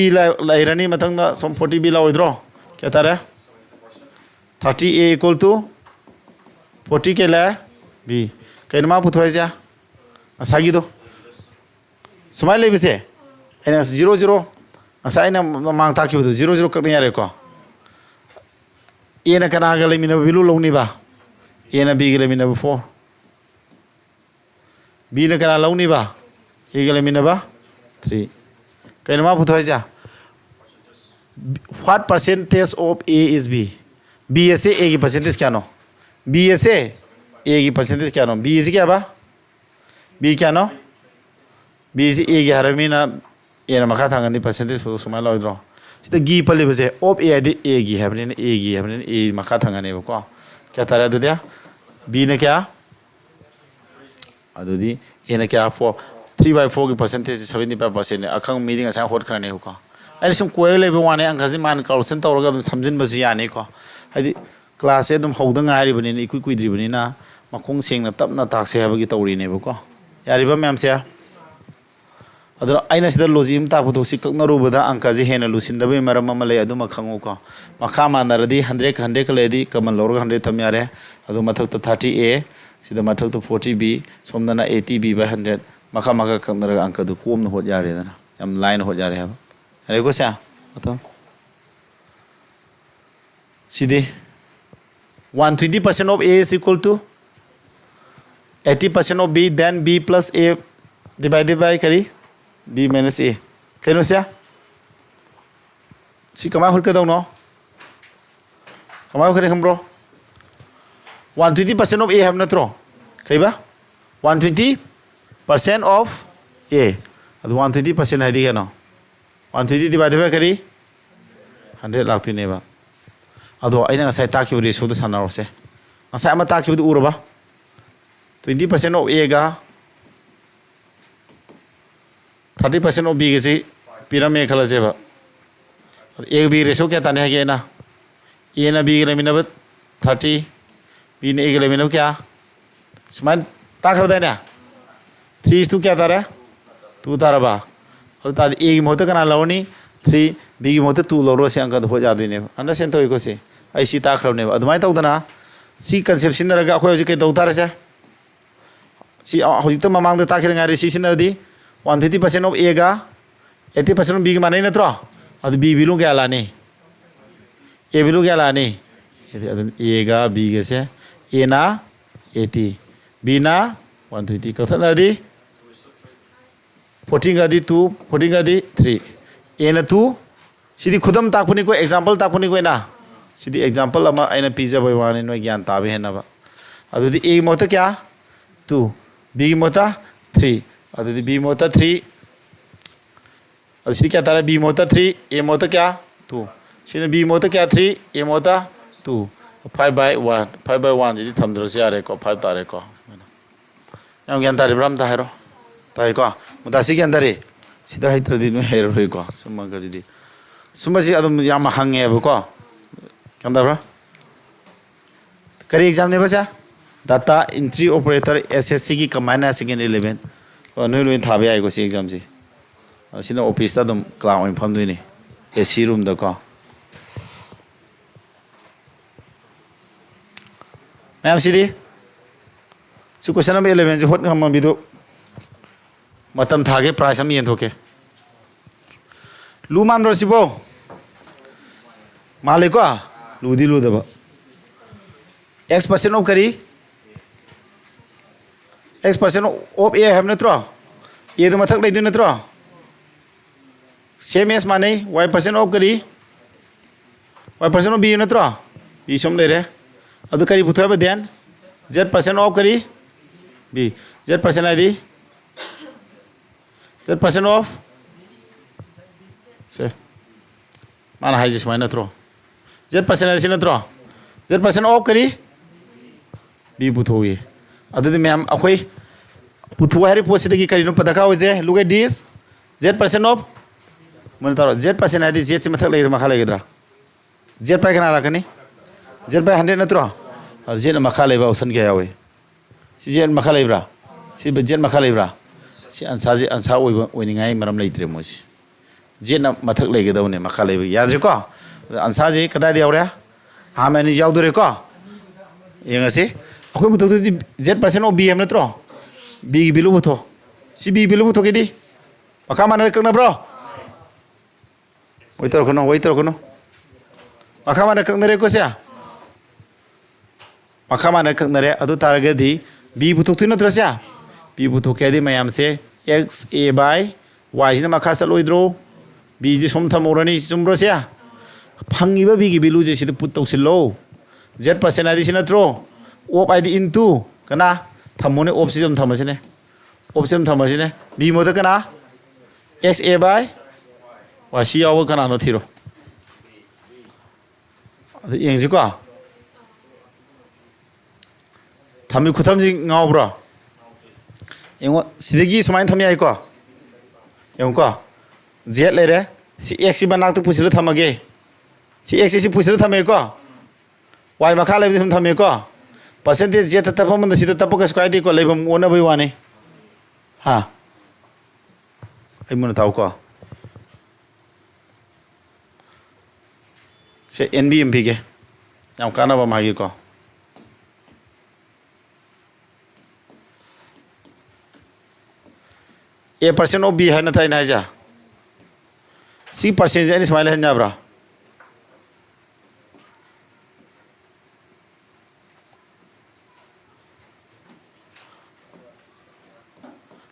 la irani matang da sum 40 b la oidro kya tara 30 a equal to 40 ke la b kainma puthoi ja asagi do sumai le bise एना 0 0 ngasa ina mang ta ki 0 0 kak ni yare ko a na kana ga lemina bilu lo ni ba a na b ga lemina 4 b na kana lo ni ba a ga lemina ba 3 kaina ma putho ja what percentage of a is b b is a की percentage क्या no b is a की percentage क्या no b is क्या बा b क्या no b is a की हरमी ना a ना मखा थांगनी percentage फुल सुमाय लाउ द्रो सिदा गी पले बसे of a दे a की है बने a की है बने a मखा थांगने बको क्या तारा दो दिया b ने क्या अदुदी a ने क्या 3/4 की percentage 75% अखंग मीटिंग ऐसा होट करने हो का अरे सम कोई ले वाने अंगजी मान कॉल्सन तौरगा समझिन बस यानी को हाइदि क्लास से हौद गायरी बनी इकुई कुइद्री बनी मखों सेंग तपना ताकसे हाबगी तौरीनेबको यारिबा मैम से अदो आइना सिदा लॉजिक हम तापदो सि ककनरुबदा अंकजी हेना लुसिनदबे मरम अमा ले अदुमा खंगोको मखा मानरदी 100 100 कलेदी कमन लोर 100 थम यारे अदो मथक 30a सिदा मथक 40b सोमदना 80b by 100 मखा मखा ककनर अंक दु कोम न होत यारे दना यम लाइन होत यारे हाब अरे को सा अतो सीधे 120% of a is equal to 80% of b, then b plus a divided by kari b minus a. Kaya no siya? Si kamay hul ka daw no? Kamay hul ka rin bro? 120% of a have na tro. Kaya ba? 120% of a. At 120% hai di ka no? 120 divided by kari 100 lakto yun ba? Ado ay na nga sa taki wali sudo sana rose. Ang sa ama taki wali uro ba? 20% of A ga 30% of B kasi pyramid khala se ba. A B ratio क्या ताने है क्या ना? A ना B के लिए मिला बत 30 B ने A के लिए मिला क्या? समान ताक होता है ना? 3:2 क्या तारा? 2 तारा बा. और ताद A की मोटे करना लाओनी 3 B की मोटे 2 लोरो से अंक हो जाते हैं. अंडरस्टैंड तो इको से. ऐसी ताक रखने वाला. अदमाई तो उतना सी कंसेप्शन रखा कोई उसे कहता उतारे से. सी होजित ममांग तो ताकि नगारे सी सिंदर दी 130% of A का 80% of B की माने नहीं तो अब B बिलू क्या लाने A बिलू क्या लाने A का B के से A ना 80 B ना 120 कथन ना दी 14 का दी 2 14 का दी 3 A ना 2 सीधी खुदम ताकुनी को एग्जांपल ताकुनी को ना सीधी एग्जांपल अमा ऐना पिज़्ज़ा बवाने नो ज्ञान ताबे है ना बा अब दी A मोटा क्या 2 B मोटा 3 अब दी B मोटा 3 अब सीधी क्या तारा B मोटा 3 A मोटा क्या 2 सीधी B मोटा क्या 3 A मोटा 2 5/1 सीधी थम दरो से आ रहे को 5 तारे को यहाँ ज्ञान तारे ब्राह्म ताहे रो ताहे को मुतासी के अंदर है सीधा ही तरह दिन में है रो को सुम्मा का सीधी सुम्मा सी अदम यहाँ महंगे है वो को क्या अंदर ब्रा करी एग्जाम ने बचा डाटा एंट्री ऑपरेटर एसएससी की कमांड है सेकेंडरी लेवल और नई लोग थाबे आएगा सी एग्जाम से सीधा ऑफिस ता तुम क्लाउड में फंड दोइने एसी रूम दो को मैम सीधी सु क्वेश्चन नंबर 11 जो होट हम बिदो मतम थागे प्राइस हम यें थोके लू मान रसिबो मालिको लूदी लू दबा x% of करी x% of a have नत्रो a तो मथक ले दो नत्रो सेम s माने y% of करी y% of b नत्रो b सोम ले रे अदु करी पुथवा बे ध्यान z% of करी b z% I the z% of से माना हाई जिस मायने नत्रो z% I C नत्रो z% of करी b पुथोगे अदु मैम अखोई पुथुआ है पोस्ट की करीनो पता का हो जाए look at this z% of मन तारो z% है z से मथक ले मखा लेगेद्रा z पे कना लाकनी z पे 100 नत्रो और z मखा लेबा ओसन क्या होए सी z मखा लेब्रा सी z मखा लेब्रा सी अंसा ओइनिंगाई मरम लेत्रे मोसी z न मथक लेगेदवने मखा लेबा याद को अंसा जी कदा दियावरा हा मैंने यावदरे को येंगसे अखोई बुतो z% of b हम नत्रो B की बिलु बुथो सी B बिलु बुथो के दी पका माने ककना bro wait kono makama na kaknare ko siya makama na kaknare adu taragadi b butuk tu na trasya b butuk kedi mayam se x a by y sina makha saloidro b ji som thamorani sumro siya phangiba b gi bilu je sid put tawsilo z percent adi sina tro op id into kana thamone op sum thamasine op sum thamasine b mo ta kana x a by y si yaw kana no thiro adu yengsi ko thammi khutamji ngawbra yengo sidegi sumain thammi ai ko yengo ko z lere si x si banak tu pusila thamage si x si pusila thame ko y makha le thum thame ko percentage z ta tapam da sida tapaka square di ko lebam ona bai wane ha ai mun taw ko se nbmp ge yam kana ba magi ko a% of b hai na thai na ja c percent ani smile han ja bra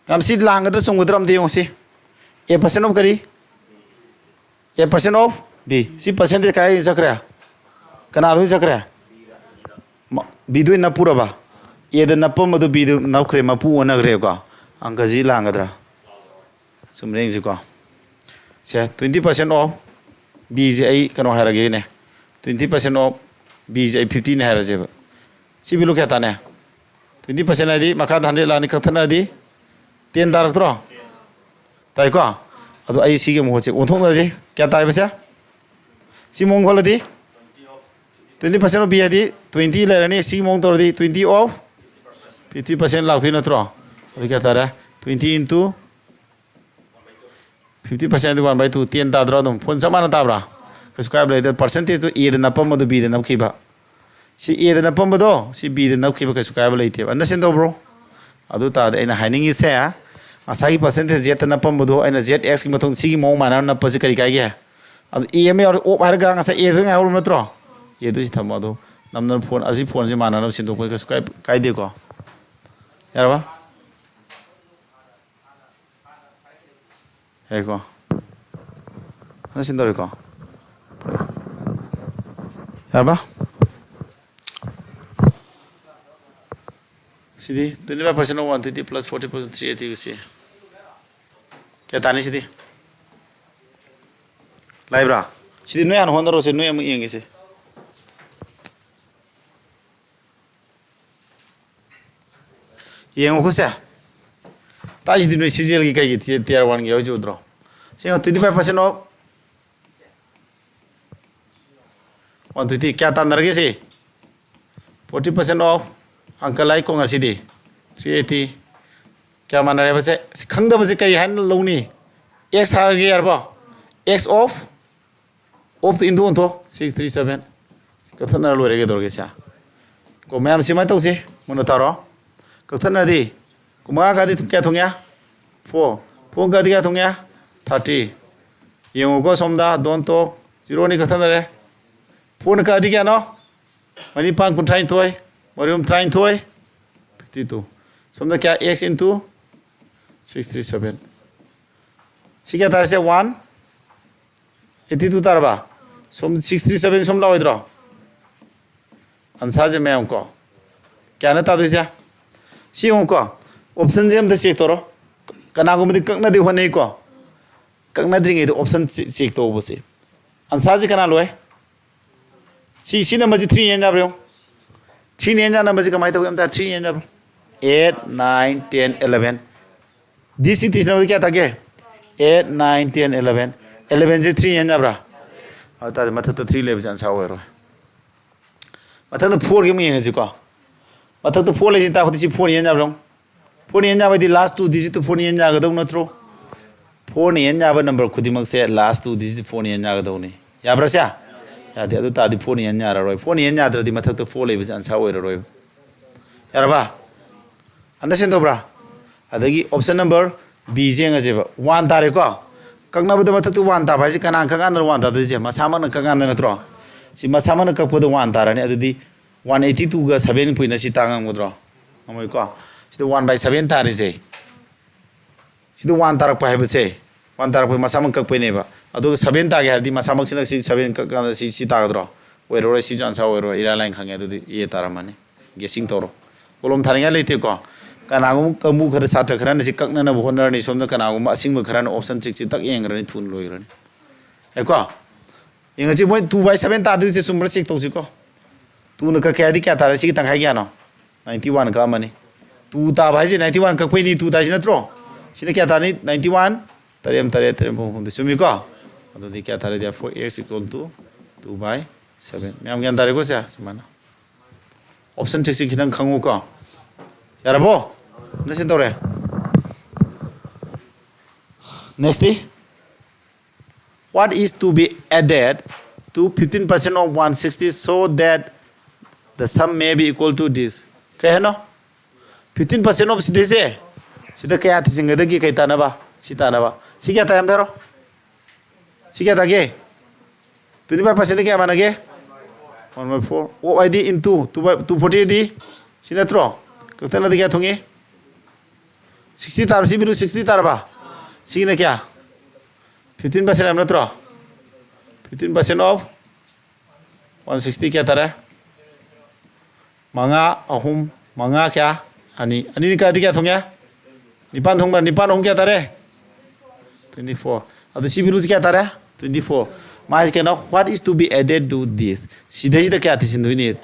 ngam si lang da sung gudram de yong si a% of kari a% of b si percentage kai sakra kana du sakra b du na pura ba ye da na pam du b du na khre ma pu ona gre ko angka ji lang gadra sumreng ji ko se 20% of b ji ai kano harage ne 20% of b ji ai 50 ne haraje ba si bilu kya ta ne 20% adi makha dhanre la ni kathana adi 10 darak tro tai ko adu ai si ge mo che onthong ga je kya tai ba se si mong khol di 20% of b adi 20 le ni si mong tor di 20 of 50% la thui na tro adu kya ta ra 20 into 50% 1/2 10 ta dro dum phone samana ta bra kasu ka bla the percentage to a na pam do b na ki ba si a na pam do si b na ki ba kasu ka bla ite understand do bro adu ta ina haining is ya asagi percentage z na pam do ina zx ki mathong si gi mong mana na pasi kari kai ge adu em or o har ga ngasa a nga ur matro ye du si thama do namna phone asi phone ji mana na sin do ko kasu kai de ko yarba eko 하나 신다를 거 야봐 Sidhi 25% of 130 plus 40% 380 see क्या ताने सीधी live रहा सीधी नया न होंदा रोसे नया मुझे से ये मुझे से ताज दिन में सीजल की कहीं थी tier 1 की हो जो उधरो सिंह 25% of 130 क्या तान रखे से 40% of अंकल लाई को ngasi di 380 क्या माना रहे बसे खंगदा बसे कई हैन लोनी x हार गया यार बा x of to into onto 637 कथन लो रेगे दोगे सा को मैम सिमा तो से मुन तारो कथन दी कुमा का दी क्या थोंया 4 का दी क्या थोंया 30 येंगो को सोमदा दोन तो 0 नि कथन रे 4 का दी क्या नो मनी पांग कुंठाइन तोय मरियम ट्राइन थोय 52 सोमदा क्या x into 637 सिक्या तार से 1 82 तारबा सोम 637 सोम लावइद्रो आंसर जे मैं हमको क्या न तादु जा सी हमको ऑप्शन जे हम द चेक तोरो कना को मदि ककना दे होने को ककना द्रिंगे तो ऑप्शन चेक तो बसे आंसर जे कना लोय सी नंबर जे 3 एन जाब्रो 3 एन जा नंबर जे कमाई तो हम ता 3 एन जाब्रो 8 9 10 11 दिस इज नंबर क्या था के 8 9 10 11 11 जे 3 एन जाब्रा आता मथा तो 3 लेबे आंसर होरो मथा तो 4 के में जे को मथा तो 4 ले जिता होती 4 एन जाब्रो 4 एन जाबा दी लास्ट 2 डिजिट तो 4 एन जागदौ नत्रो 4 एन जाबा नंबर खुदिमक से लास्ट 2 डिजिट 4 एन जागदौ ने याब्रा सा यादे अदु तादि 4 एन जाररोय 4 एन जाद्रदि मथा तो 4 लेबे आंसर होरोय यारबा अंडरस्टैंड दोब्रा अदगी ऑप्शन नंबर बी जेंग जेबा 1 तारे को ꯀꯛꯅꯕꯗ ꯃꯊꯛꯇ ꯋꯥꯟ ꯇꯥꯕ ꯍꯥꯏꯁꯦ ꯀꯅꯥ ꯀꯛꯀꯥꯟꯗ ꯋꯥꯟ ꯇꯥꯗꯣꯏꯁꯦ ꯃꯁꯥꯃꯛꯅ ꯀꯛꯀꯥꯟꯗ ꯅꯠꯇ꯭ꯔꯣ ꯁꯤ ꯃꯁꯥꯃꯛꯅ ꯀꯛꯄꯗ ꯋꯥꯟ ꯇꯥꯔꯅꯤ ꯑꯗꯨꯗꯤ 182ꯒ 7 ꯄꯣꯏꯟ ꯁꯤ ꯇꯥꯉꯝꯒꯗ꯭ꯔꯣ ꯉꯝꯃꯣꯏꯀꯣ ꯁꯤꯗ 1/7 ꯇꯥꯔꯤꯁꯦ sida wan tarak pa hebse wan tarak pa masamang kak peneba adu 7 ta ge hardi masamang sina si 7 kak si ta gadro oiro si jan sa oiro ira line khange adu ye taramani guessing toro kolom tharinga leite ko kanagum kamu khara satra khara ni kak na bo honor ni somna kanagum asing ba khara option trick si tak yeng rani thun loirani e ko inga ji moi 2/7 ta du si sumra sik to si ko tu na ka kya di kya tara si tang khai kya no 91 ka mani tu ta bhai ji 91 kak pe ni tu ta ji na tro sida kya tani 91 tarem tare tarem phom de sumi ko adu di kya tare dia 4x equal to 2/7 myam gyan tare ko sa sumana option check si khidang khangu ko yarabo na sin tore next what is to be added to 15% of 160 so that the sum may be equal to this kaya no 15% of this sida kaya tisinga dagi kay tanaba si tanaba si kya tayam daro si kya tage 25% kya manage 1/4 o id into 240 di sinatro kutana de kya thongi 60 tar si biru 60 tar ba si na kya 15% am natro 15% of 160 kya tara manga ahum manga kya ani ni ka di kya thongya nipan thong nipan hong kya tare 24 adu si biru kya tare 24 mais ke na what is to be added to this sidhe sidhe kya thisin duini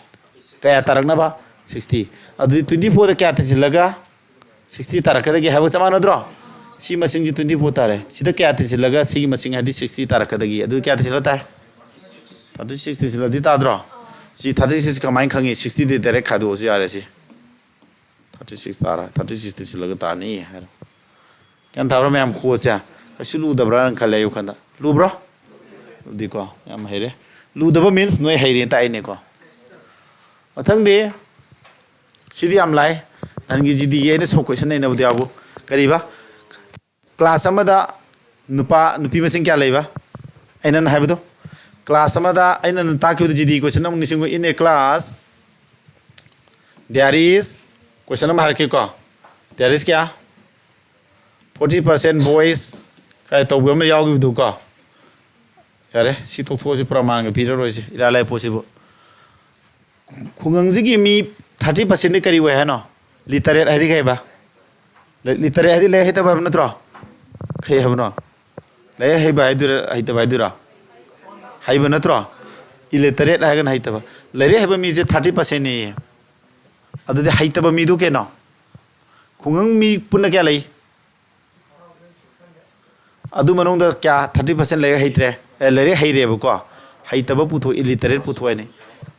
kaya tarak na ba 60 adu 24 da kya thisin laga 60 tarak da ge habo samana dro si masing ji 24 tare sidhe kya thisin laga si masing hadi 60 tarak da gi adu kya thisin lata 36 thisin ladi ta dro si 36 ka main khangi 60 de direct khadu si are si 36 tara 36 thisin laga ta ni har kyan thabra me am kho cha kasulu dabra kan khale yu khanda lu bro di ko am here lu daba means noi haire ta ai ne ko mathang de sidi am lai nan gi jidi ye ne so question nei na bu abu kari ba class amada nupa nupi masing kya lei ba aina na haibu class amada aina na ta kyu jidi question am nising in a class there is question am har ke ko there is kya 40% boys kai to bu am yaw gi du ko yare si to si praman ga pira roi si ira lai possible khungang ji gi mi 30% ni kari we ha no literate ai di kai ba literate ai di le hita ba na tro khai ha no le hai ba ai ta ba dura hai ba na tro illiterate ha ga na hai ta ba le re ha ba mi je 30% ni adu de hai ta ba mi du ke no khungang mi punna kya lai adu manong da kya 30% le hai tre lere haire ko haitaba putho illiterate putho ne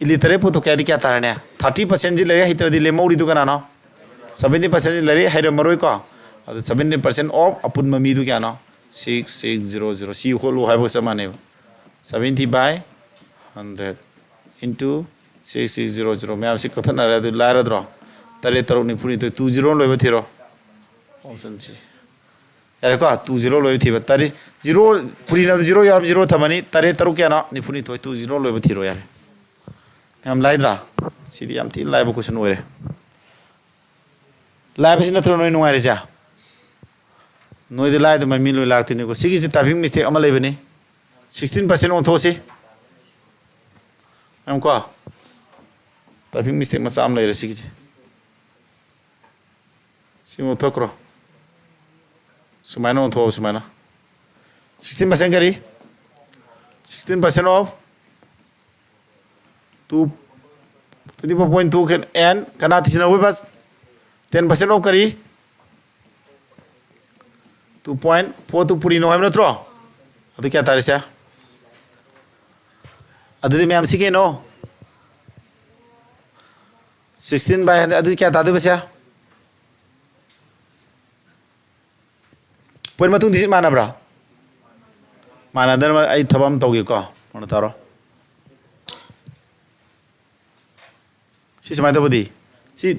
illiterate putho kya di kya tarane 30% ji lere haitra di le mauri du kana no 70% lere haire maroi ko adu 70% of apun mami du kya no 6600 si holo haibo samane 70 by 100 into 6600 me am si kathana ra du la ra dro tare tarok ni puni to 20 loiba thiro option si yare ko 20 loi thiba tari 0 purina 0 yar 0 thamani tare taru kya na ni puni to 20 loi ba thiro yare am laidra sidi am ti live question ore live sin thro noi nuai reja noi de live ma mi loi lak tini ko sigi si typing mistake ama lei bani 16% on thosi am ko typing mistake ma sam lei re sigi si mo thokro Sumana on top sumana 16% kari 16% of 24.2 can and kana tisina we bas 10% of kari 2.42 puri no hamna tro adu kya tare sa adu me am si ke no 16 by adu kya ta de basa Pwede matung disit mana bra? Mana dan ai thabam tauge ko mana taro. Si samai to budi. Si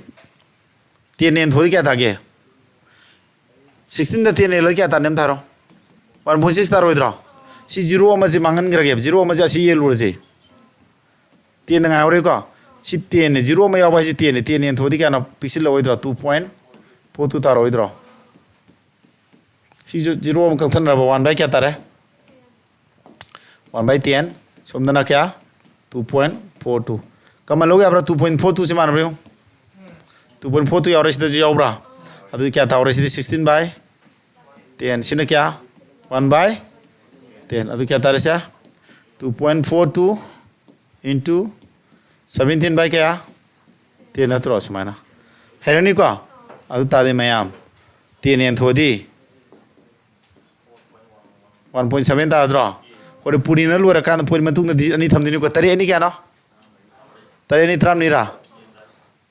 tien nen thodi kya thage? 16 da tien le kya ta nem tharo. 1.6 तारोइद्रो सी 0 अमा से मांगन ग्रगे 0 अमा से ये लुरजे 10 ngai ore ko si 10 ne 0 ma yaw ba si 10 ne 10 ne thodi ka na pixel loidro 2.42 taroidro si 0 ma kan ra 1 by kya tare 1 by 10 somdana kya 2.42 kama loge abra 2.42 se man brio 2.42 yaw re si de yaw bra adu kya ta ore si 16 by 10 sina kya 1 by 10 adu kya tare sa 2.42 into 17 by kya 10 natro sumana herani ko adu tade mayam 10 en thodi 1.7 ta dro ore puri na lu ra kan puri matung na ani thamdini ko tare ani kya no tare ni tram ni ra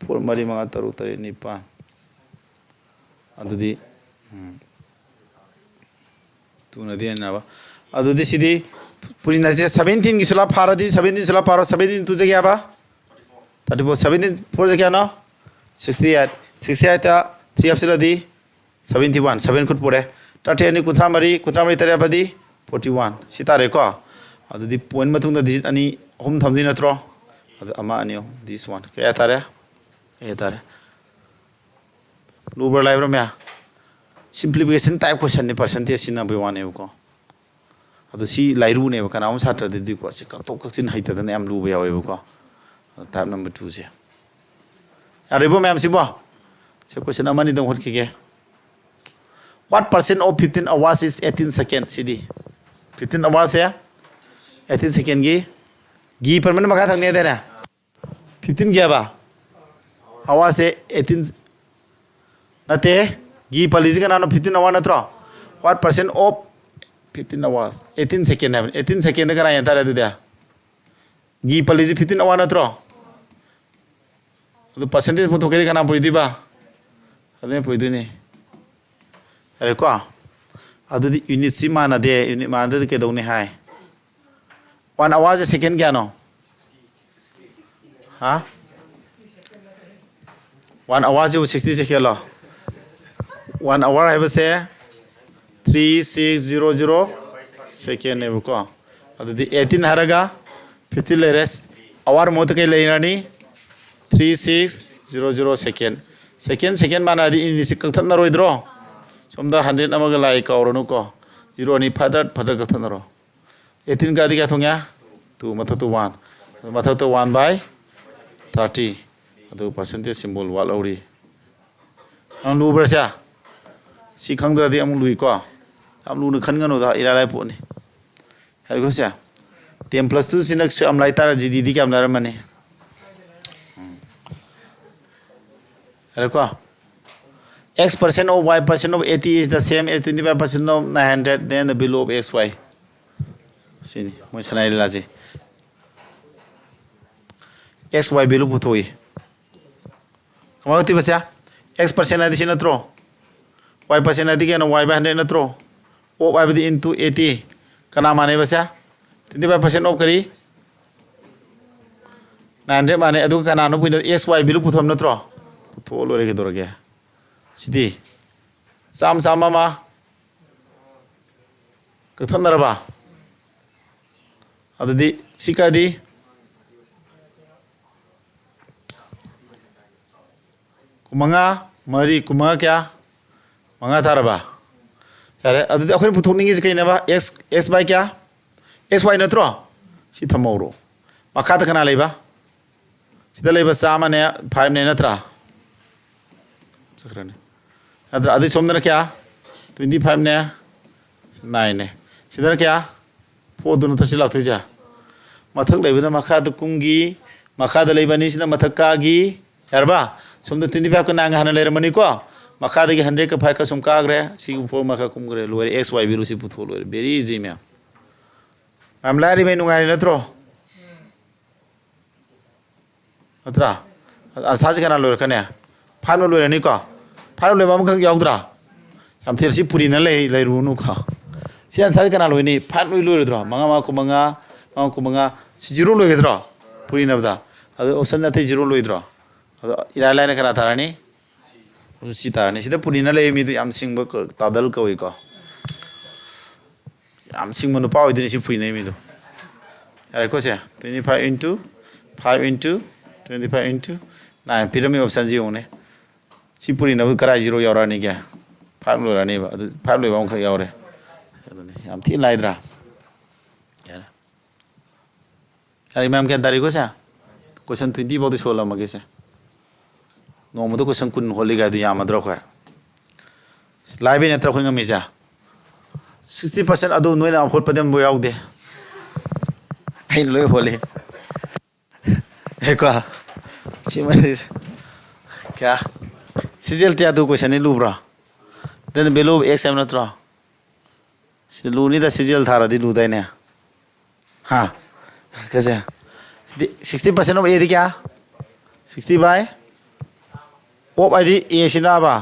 pur mari manga taru tare ni pa adudi tu na di na ba adudi sidi puri na 17 ki sula phara di 17 sula phara 17 tu je kya ba 34 17 4 je kya no 68 68 ta 3 apsila di 71 7 khut pore tate ani kuthra mari tare abadi 41 sitare ko adudi point matung da digit ani hom thamdi natro adu ama ani this one kya tare e tare lower library me simplification type question ni percentage sina be one ko adu si lairu ne ba kana am satra de ko si kak tok kak chin haita da am lu ba yawe ko type number 2 se aribo ma'am si bo se question amani dong hot ke what percent of 15 hours is 18 seconds cd 15 hours ya 18 second gi per man maka thang ne de na 15 gya ba hours se 18 nate gi palisi kana no 15 hour na tro what percent of 15 hours 18 second 18 second kana ya tare de gi palisi 15 hour na tro adu percentage photo ke kana poi diba ane poi dini are ko adu di unit si mana de unit mana de ke doni hai 1 hour a second kya no ha 1 hour is 60 second lo 1 hour hai ba se 3600 second ne ko adu di 18 haraga 50 le res hour mot ke le rani 3600 second mana di ini sikang tan roi dro somda 100 amaga lai ka oronu ko 0 ni phada ka tan ro 18 ga di ka thongya 2 matha to 1 by 30 adu percentage symbol wal auri ang lu brasya si khang da di am lui ko am lu na khan ngano da ira lai po ni har go sya 10 plus 2 sinak am lai tar gdd di kam lar mane ko x percent of y percent of 80 is the same as 25% of 900 then the below of xy sini moi sanai la ji xy below puthoi kamauti basya x percent adi sinatro y percent adi ke no y by 100 natro o y by into 80 kana mane basya 25% of kari 900 mane adu kana no pin xy below puthom natro putho lore ke dorage sidi sam mama kathon naraba adudi sikadi kumanga mari kumanga kya manga tharaba yare adudi akhoi puthokningi se kaina ba x by kya xy natro si thamoro makha ta kana leiba sida leiba sama ne 5 ne natra sakrane adra adi somdana kya 25 ne 9 ne sidana kya 4 dun ta silak thuja mathak leibana makha da kungi makha da leibani sina mathak ka gi yarba somda 25 ka nang hana leir mani ko makha da gi 100 ka 5 ka som ka gre si 4 makha kum gre lore xy biru si putho lore very easy me amlari me nungai natro atra asaj kana lore kanya phano lore ni ko phano le bam khang yaudra am thir si puri na le ru nu kha si an sai kana lo ni phano lore dra manga ko manga si zero lo gedra puri na da adu osan na the zero lo idra adu ira la na kana tarani si tarani sida puri na le mi du am sing ba tadal ko ꯌꯥꯝ ꯁꯤꯡꯕ ꯅꯨꯄꯥ ꯑꯣꯏꯗꯣꯏꯅꯤ ꯁꯤ ꯐꯨꯏꯅꯩ ꯃꯤꯗꯣ ꯌꯥꯔꯦꯀꯣ ꯁꯦ 25 into 5 into 25 into 9 ꯄꯤꯔꯝꯃꯤ ꯑꯣꯞꯁꯟꯁꯤ ꯌꯦꯡꯉꯨꯅꯦ ꯁꯤ ꯄꯨꯔꯤꯅꯕ ꯀꯔꯥꯏ ꯖꯤꯔꯣ ꯌꯥꯎꯔꯛꯑꯅꯤꯒꯦ 5 ꯂꯣꯏꯔꯛꯑꯅꯦꯕ ꯑꯗꯨ 5 ꯂꯣꯏꯕ ꯑꯃꯈꯛ ꯌꯥꯎꯔꯦ ꯑꯗꯨꯅꯤ ꯌꯥꯝ ꯊꯤꯅ ꯂꯥꯏꯗ꯭ꯔꯥ ꯌꯥꯔꯦ ꯌꯥꯔꯦ ꯃꯌꯥꯝ ꯒ꯭ꯌꯥꯟ ꯇꯥꯔꯤꯀꯣ ꯁꯦ ꯀꯣꯏꯁꯟ 20 ꯐꯥꯎꯗꯤ ꯁꯣꯜꯂꯝꯃꯒꯦ ꯁꯦ ꯅꯣꯡꯃꯗ ꯀꯣꯏꯁꯟ 10 ꯍꯣꯠꯂꯤꯒꯥꯏꯗꯨ ꯌꯥꯝꯃꯗ꯭ꯔꯣ ꯑꯩꯈꯣꯏ ꯂꯥꯏꯕꯩ ꯅꯠꯇ꯭ꯔꯣ ꯑꯩꯈꯣꯏ ꯉꯝꯃꯤꯁꯦ 60% ꯑꯗꯨ ꯅꯣꯏꯅ ꯍꯣꯠꯄꯗꯤ ꯑꯃꯐꯥꯎ ꯌꯥꯎꯗꯦ ꯑꯩꯅ ꯂꯣꯏ ꯍꯣꯠꯂꯤ ꯀꯣ ꯁꯤꯃꯗꯤ ꯀꯌꯥ ꯁꯤꯖꯦꯜ ꯇꯤꯌꯥꯗꯨ ꯀꯣꯏꯁꯟꯅꯤ ꯂꯨꯕ꯭ꯔꯣ ꯗꯦꯟ ꯚꯦꯂꯨ ꯑꯣꯐ ꯑꯦꯛꯁ ꯍꯥꯏꯕ ꯅꯠꯇ꯭ꯔꯣ ꯁꯤ ꯂꯨꯅꯤꯗ ꯁꯤꯖꯦꯜ ꯊꯥꯔꯗꯤ ꯂꯨꯗꯥꯏꯅꯦ ꯍꯥ ꯀꯁꯦ 60% ꯑꯣꯐ ꯑꯦꯗꯤ ꯀꯌꯥ 60 by ꯑꯣꯐ ꯍꯥꯏꯗꯤ ꯑꯦ ꯁꯤꯅꯕ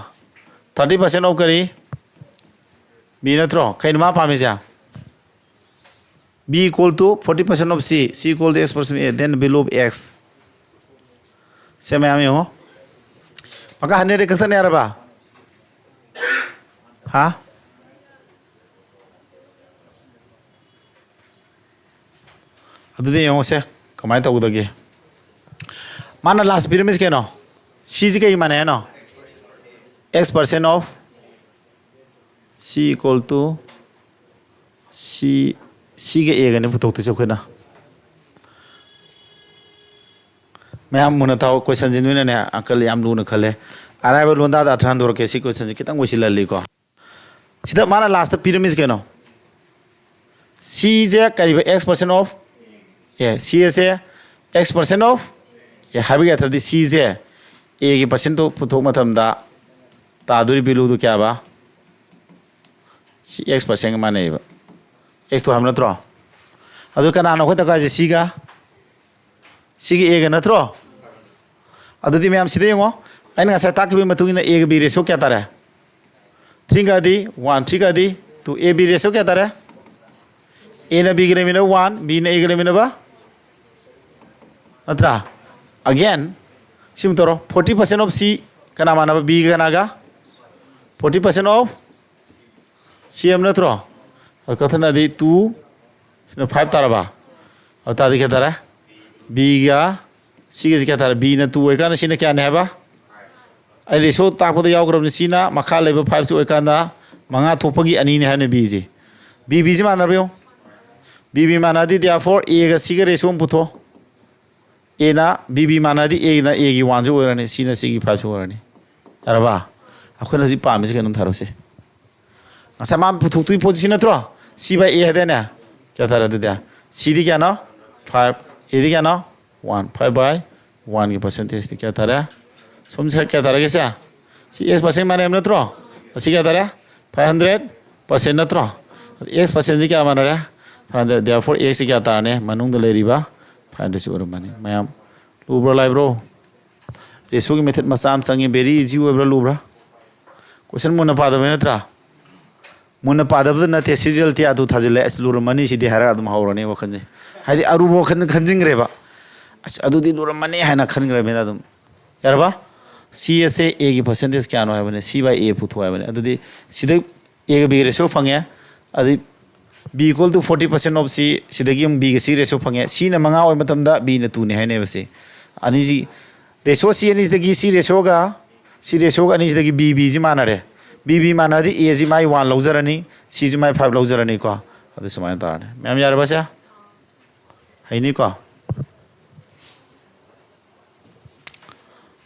30% ꯑꯣꯐ ꯀꯔꯤ B नत्रो कहीं मा पामे जा B equal to 40% of C equal to x% A then below x से मैं आमी हूँ मका हन्ने रे कथन यार बा हाँ अदुदे यों से कमाई तो उधर के माना लास्ट पिरामिड के नो C जी के ही माने है no x% of C equal to C के A गने पुतों तो चुके ना मैं हम मुन्ना था क्वेश्चन जिन्होंने ने अकल याम लून खले अराइव लोंदा दा अठारह दौर कैसी क्वेश्चन कितना कुछ लल्ली को सीधा माना लास्ट पिरामिड के नो C जे करीब x% of ये C से x% of ये हाबी क्या थर्टी C जे A की परसेंट तो पुतों मतलब दा तादुरी बिलु तो क्या बा C x% माने ये x तो हम नत्रो अदु का नानो को तक आज C का C की A का नत्रो अदु दी मैं हम सीधे यों ऐन का सेट आके भी मतुगी ना A का B रेशो क्या तारे 3 का दी 1 3 का दी तो A B रेशो क्या तारे A ना B के लिए मिला 1 B ना A के लिए मिला बा अत्रा again सिम तोरो 40% of C का नाम आना B का नागा 40% of C हम नत्रो और कथन अदी 2 5 तारा बा और तादी क्या तारा B का C के क्या तारा B ना 2 एक ना C ना क्या नहीं है बा अरे रेशो ताकत तो याव करने C ना मकाल लेवल 5 तो एक ना मंगा थोपगी अनी ने है ने B जी B जी माना रहे हो B माना दी therefore A का C का रेशो हम पुथो A ना B माना दी A ना A की 1 जो हो रहा है C ना C की 5 जो हो रहा है तारा बा आपको ना जी पाम से क्या नम थारो से ऐसा माम पुथुई पोजीशन है तो C by A है देना क्या था रहते हैं C दी क्या ना 5 A दी क्या ना 1 5 by 1 की परसेंटेज क्या था रहा समझ क्या था रहा कैसे C x% माने हम ना तो C क्या था रहा 500% ना तो x% जी क्या माना रहा 500 therefore x क्या था ने मनुंग दले रिबा 500 से बरम माने मैं हम लूब्रा लाइब्रो रेशो की मेथड मसाम संगे बेरी इजी हुआ बरा लूब्रा क्वेश्चन मुन्ना पादा में ना त्रा मुन्ना पादब तो नते सीजल तिया तो था जिले लूर मनी सीधे हरा आदम हावरने वो खंजे हाइदे अरु वो खंजिंग रेबा अदु दी लूर मनी है ना खंजिंग रेबा आदम यार बा C से A की परसेंटेज क्या है बने C by A पुथुआ है बने अदु दी सीधे A का B रेशो फंगे अदि B equal to 40% of C सीधे की हम B के C रेशो फंगे C ने मंगा और मतलब दा B ने 2 ने है ने वैसे अनी जी रेशो C अनी सीधे की C रेशो का अनी सीधे की B जी माना रहे B माना दी A जी माई 1 लौजरनी C जी माई 5 लौजरनी को अदु समाय तारने मैम यार बस या है नहीं को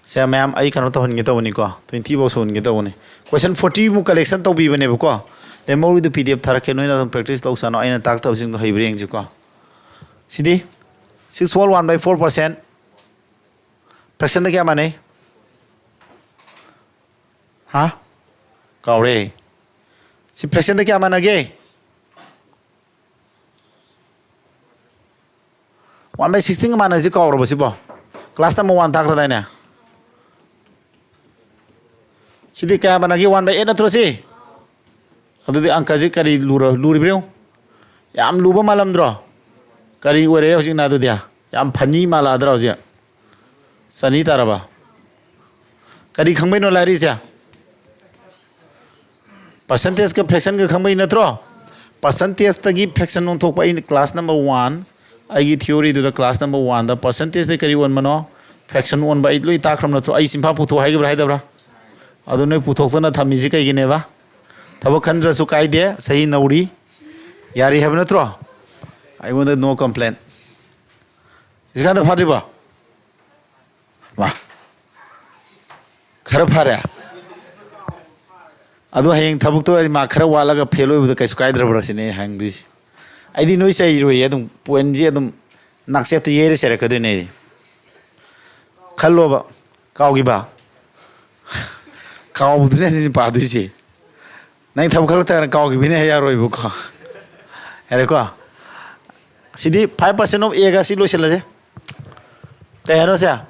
से मैम आई कनो तो हनगे तो बनी को 20 बॉक्स हनगे तो बनी क्वेश्चन 40 मु कलेक्शन तो भी बने को लेमो द PDF थार के नोइना प्रैक्टिस तो सानो आइना ताक तो सिंग तो हाइब्रिड एंग को सीधी 6 whole 1 by 4% फ्रैक्शन तो क्या माने हाँ कावड़े सी फ्रैक्शन तो क्या माना गे 1 by 16 माना जी कावड़ो बसी बो क्लास नंबर 1 ताक रहा है ना सीधी क्या बना गे 1 by 8 ना थ्रो सी अदुदी अंक जी करी लूरिब्रियो याम लूबा मालम द्रो करी ओरे होजिंग ना दुदिया याम फनी माला द्रो होजिया सनी ताराबा करी खंबै नो लारी से परसेंटेज का फ्रैक्शन का खंबै नत्रो percentage fraction on thok in class number 1 ai theory to the class number 1 the percentage they carry one mano fraction 1 by lui ta khram na to ai simpa pu tho hai ga da bra adu noi pu thok na thami ji kai gi ne ba thabo khandra su kai de sahi nauri yari have na tro I want no complaint is ganda phari ba wa khara phare adu hayeng thabuk to ma khara wala ga fail oi bu kai su kai dra bra sine hang this ai di noi sai ro ye dum point je dum nak sep te yere sere ka de ne khallo ba kaw gi ba kaw bu ne si pa du si nai thab khal ta kaw gi bine ya roi bu ko ere ko sidi 5% of a ga si lo sel je te hano sa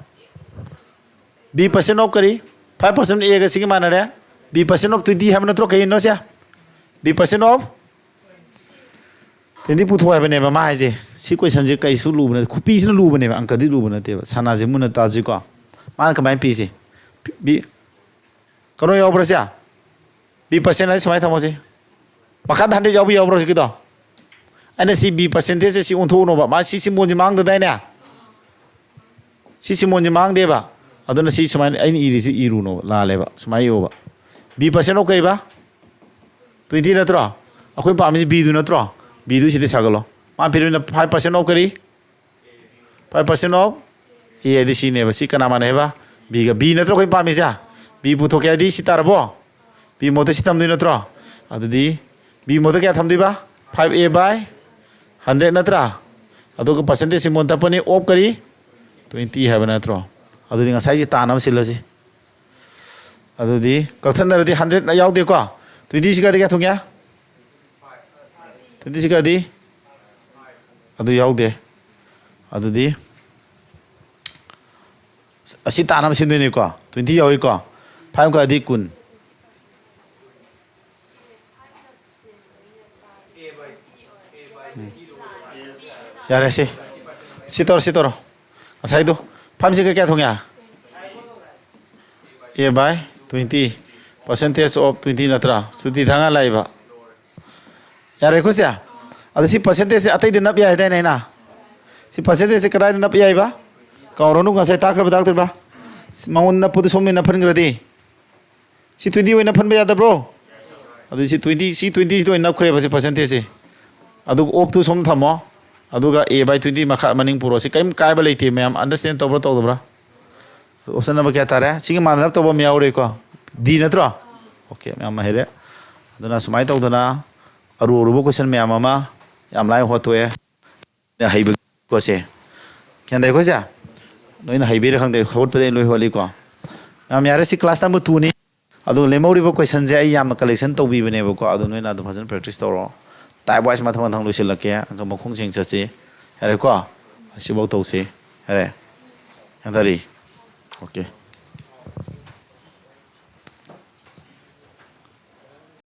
b% of kari 5% a ga si mana re b% of 20 have na tro kai no sa b% of teni pu thoi bane ba ma je si question je kai su lu bane khupi sin lu bane ba angka di lu bane te ba sana je mun ta ji ko man ka mai pi si b kono yo bra sa b% ai samai thamo je makha dhan de jaw bi yo bra ki to ane si b percentage si on tho no ba ma si mon ji mang da dai ne si mon ji mang de ba aduna si samai ai ni iri si iru no la le ba samai yo ba b% of kai ba 20 na tro akoi pa mi b du na tro b du si de sagalo ma pir na 5% of kari 5% of a de si ne ba si kana ma ne ba b ga b na tro koi pa mi sa b bu tho kya di si tar bo b mo te si tam du na tro adu di b mo te kya tham di ba 5a by 100 na tra adu ka percentage si mon ta pani of kari 20 have na tro adu di ngasai ji ta na sil si adu di ka than na di 100 na yaw de ko 20 si ka de kya thong ya 20 si ka di adu yaw de adu di asi ta na sin du ni ko 20 yaw ko 5 ka di kun yare si sitor asai do 5 si ka kya thong ya a by 20 percentage of 20 na tra 20 thanga lai ba yare ko sia adu si percentage se atai de nap ya dai nai na si percentage se kadai nap ya ba ka ro nu nga sai ta khra ba ba maun na pu som na phan gra di si 20 we na phan ba ya da bro adu si 20 do na khre ba si percentage se adu op tu som thamo aduga a by 20 makha maning puro si kaim kai ba leite ma'am understand to bra option number kya tare singi manap to ba me aure ko di na tro okay ma'am here aduna sumai to dana aru question ma'am ma yam lai ho to e na haibe ko se kyan dai ko ja noi na haibe khang dai khawt pa dai loi holi ko ma'am yare si class number 2 ni adu lemori bo question je ai yam collection to bi bane bo ko adu noi na du phazan practice to ro tai boys ma thong thong lu sil la ke ang mo khong sing cha si here ko si bo to si here andari okay